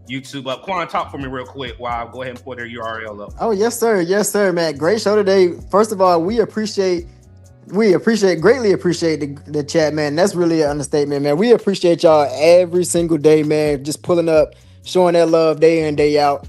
YouTube up. Quan, talk for me real quick while I go ahead and pull their URL up. Oh, yes, sir. Yes, sir, man. Great show today. First of all, we greatly appreciate the chat, man. That's really an understatement, man. We appreciate y'all every single day, man. Just pulling up, showing that love day in, day out.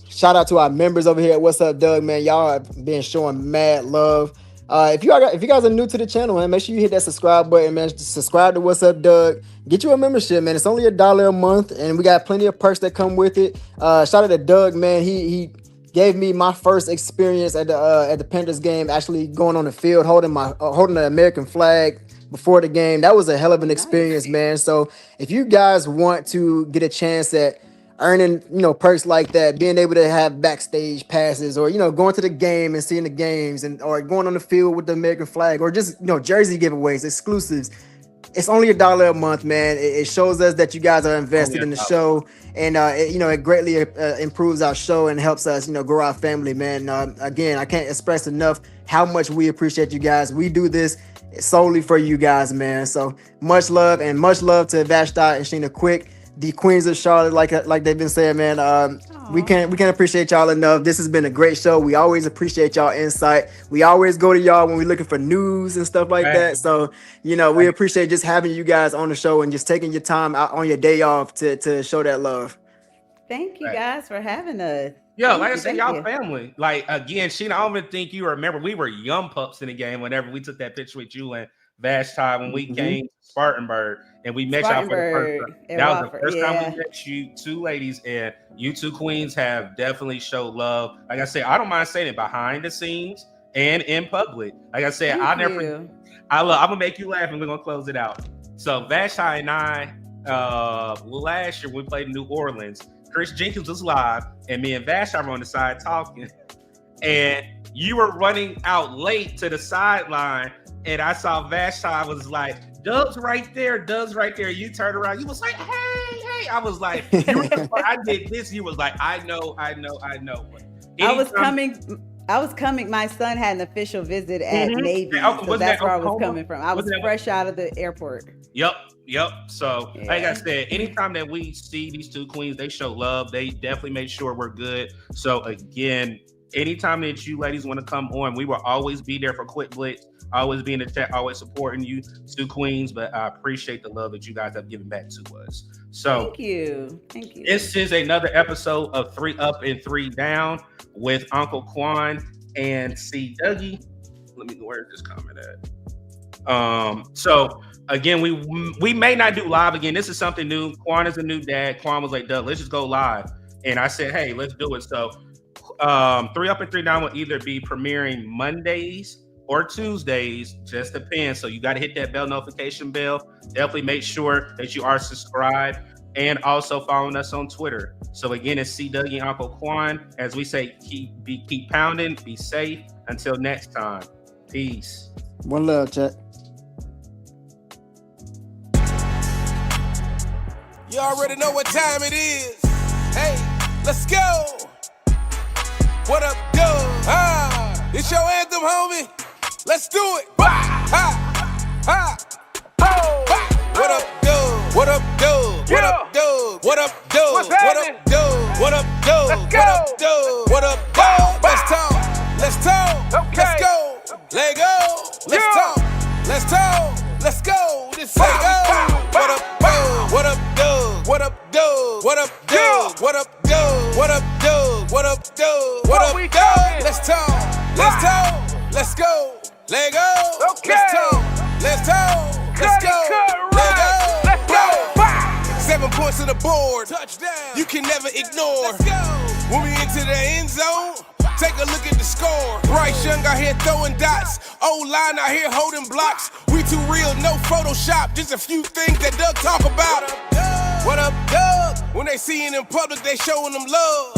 Shout out to our members over here at Wassup, Doug, man. Y'all have been showing mad love. If you guys are new to the channel, man, make sure you hit that subscribe button, man. Just subscribe to Wassup, Doug. Get you a membership, man. It's only $1 a month, and we got plenty of perks that come with it. Shout out to Doug, man. He gave me my first experience at the Panthers game, actually going on the field, holding the American flag before the game. That was a hell of an experience, man. So if you guys want to get a chance at earning, perks like that, being able to have backstage passes, or going to the game and seeing the games, or going on the field with the American flag, or just jersey giveaways, exclusives, It's only $1 a month, man. It shows us that you guys are invested in the $1. show, and it greatly improves our show and helps us, grow our family, man. Again, I can't express enough how much we appreciate you guys. We do this solely for you guys, man. So much love to Vashti and Sheena Quick, the Queens of Charlotte, like they've been saying, man. We can't appreciate y'all enough. This has been a great show. We always appreciate y'all insight. We always go to y'all when we're looking for news and stuff like that. So, we appreciate just having you guys on the show and just taking your time out on your day off to show that love. Thank you guys for having us. Yo, like I said, y'all family. Like, again, Sheena, I don't even think you remember. We were young pups in the game whenever we took that picture with you and Vashti when we came to Spartanburg and we met y'all for the first time. That was the first time we met you two ladies, and you two queens have definitely showed love. Like I said, I don't mind saying it behind the scenes and in public. Like I said, I'm gonna make you laugh and we're gonna close it out. So Vashti and I, last year we played in New Orleans. Chris Jenkins was live, and me and Vashti were on the side talking, and you were running out late to the sideline. And I saw Vashti was like, Doug's right there. You turned around. You was like, hey. I was like, I did this. You was like, I know. I was coming. My son had an official visit at Navy. So that's where I was coming from. I was fresh out of the airport. Yep. So, like I said, anytime that we see these two queens, they show love. They definitely make sure we're good. So, again, anytime that you ladies want to come on, we will always be there for Quick Blitz. Always be in the chat, always supporting you, two queens. But I appreciate the love that you guys have given back to us. So thank you. This is another episode of 3 Up and 3 Down with Uncle Quan and C Dougie. Let me know where this comment at. So again, we may not do live again. This is something new. Quan is a new dad. Quan was like, Doug, let's just go live. And I said, hey, let's do it. So 3 Up and 3 Down will either be premiering Mondays or Tuesdays, just depends. So you got to hit that bell notification bell. Definitely make sure that you are subscribed and also following us on Twitter. So again, it's C Dougie and Uncle Quan. As we say, keep pounding, be safe. Until next time, peace. One love, chat. You already know what time it is. Hey, let's go. What up, Doug? It's your anthem, homie. Let's do it. Bah, ha, ha, ho. Bah. What up, Doug? What up, Doug? What up, Doug? What up, Doug? What up, Doug? What up, Doug? What up, Doug? What up, Doug? Let's talk. Let's go. Let go. Let's talk. Let's go. This say go. What up, Doug? What up, Doug? What up, Doug? What up, Doug? What up, Doug? What up, Doug? What up, Doug? What up, Doug? Let's talk. Let's go. Let go. Let's talk. Let's go. Let go. 7 points on the board. Touchdown. You can never ignore. Let's go. When we into the end zone, take a look at the score. Bryce Young out here throwing dots. O-line out here holding blocks. We too real, no Photoshop. Just a few things that Doug talk about. What up, Doug? When they see it in public, they showing them love.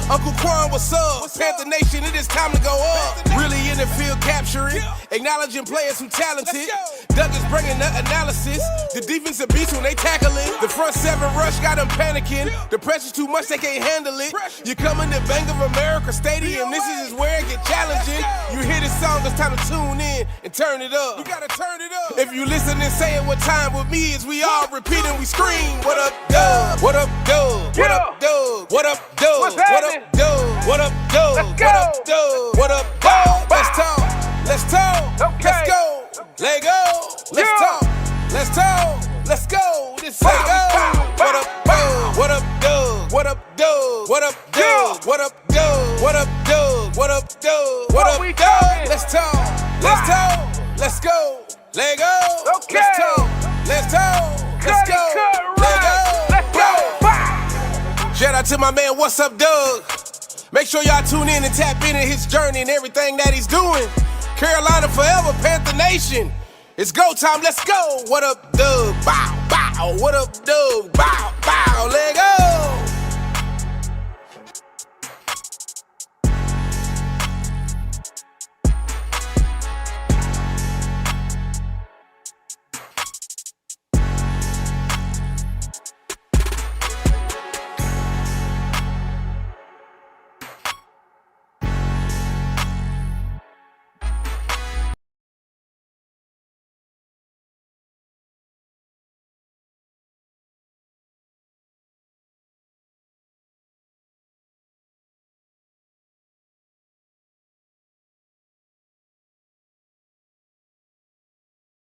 Uncle Quan, what's up? Panther Nation, it is time to go up. Really in the field capturing, acknowledging players who talented. Doug is bringing the analysis. The defensive beats when they tackle it. The front 7 rush got them panicking. The pressure's too much, they can't handle it. You coming to Bank of America Stadium, this is where it get challenging. You hear this song, it's time to tune in and turn it up. You gotta turn it up. If you listen and saying what time with me is, we all repeat and we scream. What up, Doug? What up, Doug? What up, Doug? What up, Doug? What up, Doug? What up, Doug? What up, Doug? What up, Doug? Let's talk. Let's go. Let go. Let's talk. Let's go. This say go. What up, Doug? What up, Doug? What up, Doug? What up, Doug? What up, Doug? What up, Doug? What up, Doug? What up, Doug? Let's talk. Let's go. Let go. Let's talk. Let's go. Let go. Shout out to my man, Wassup, Doug. Make sure y'all tune in and tap into his journey and everything that he's doing. Carolina forever, Panther Nation. It's go time, let's go. What up, Doug? Bow, bow. What up, Doug? Bow, bow. Let go.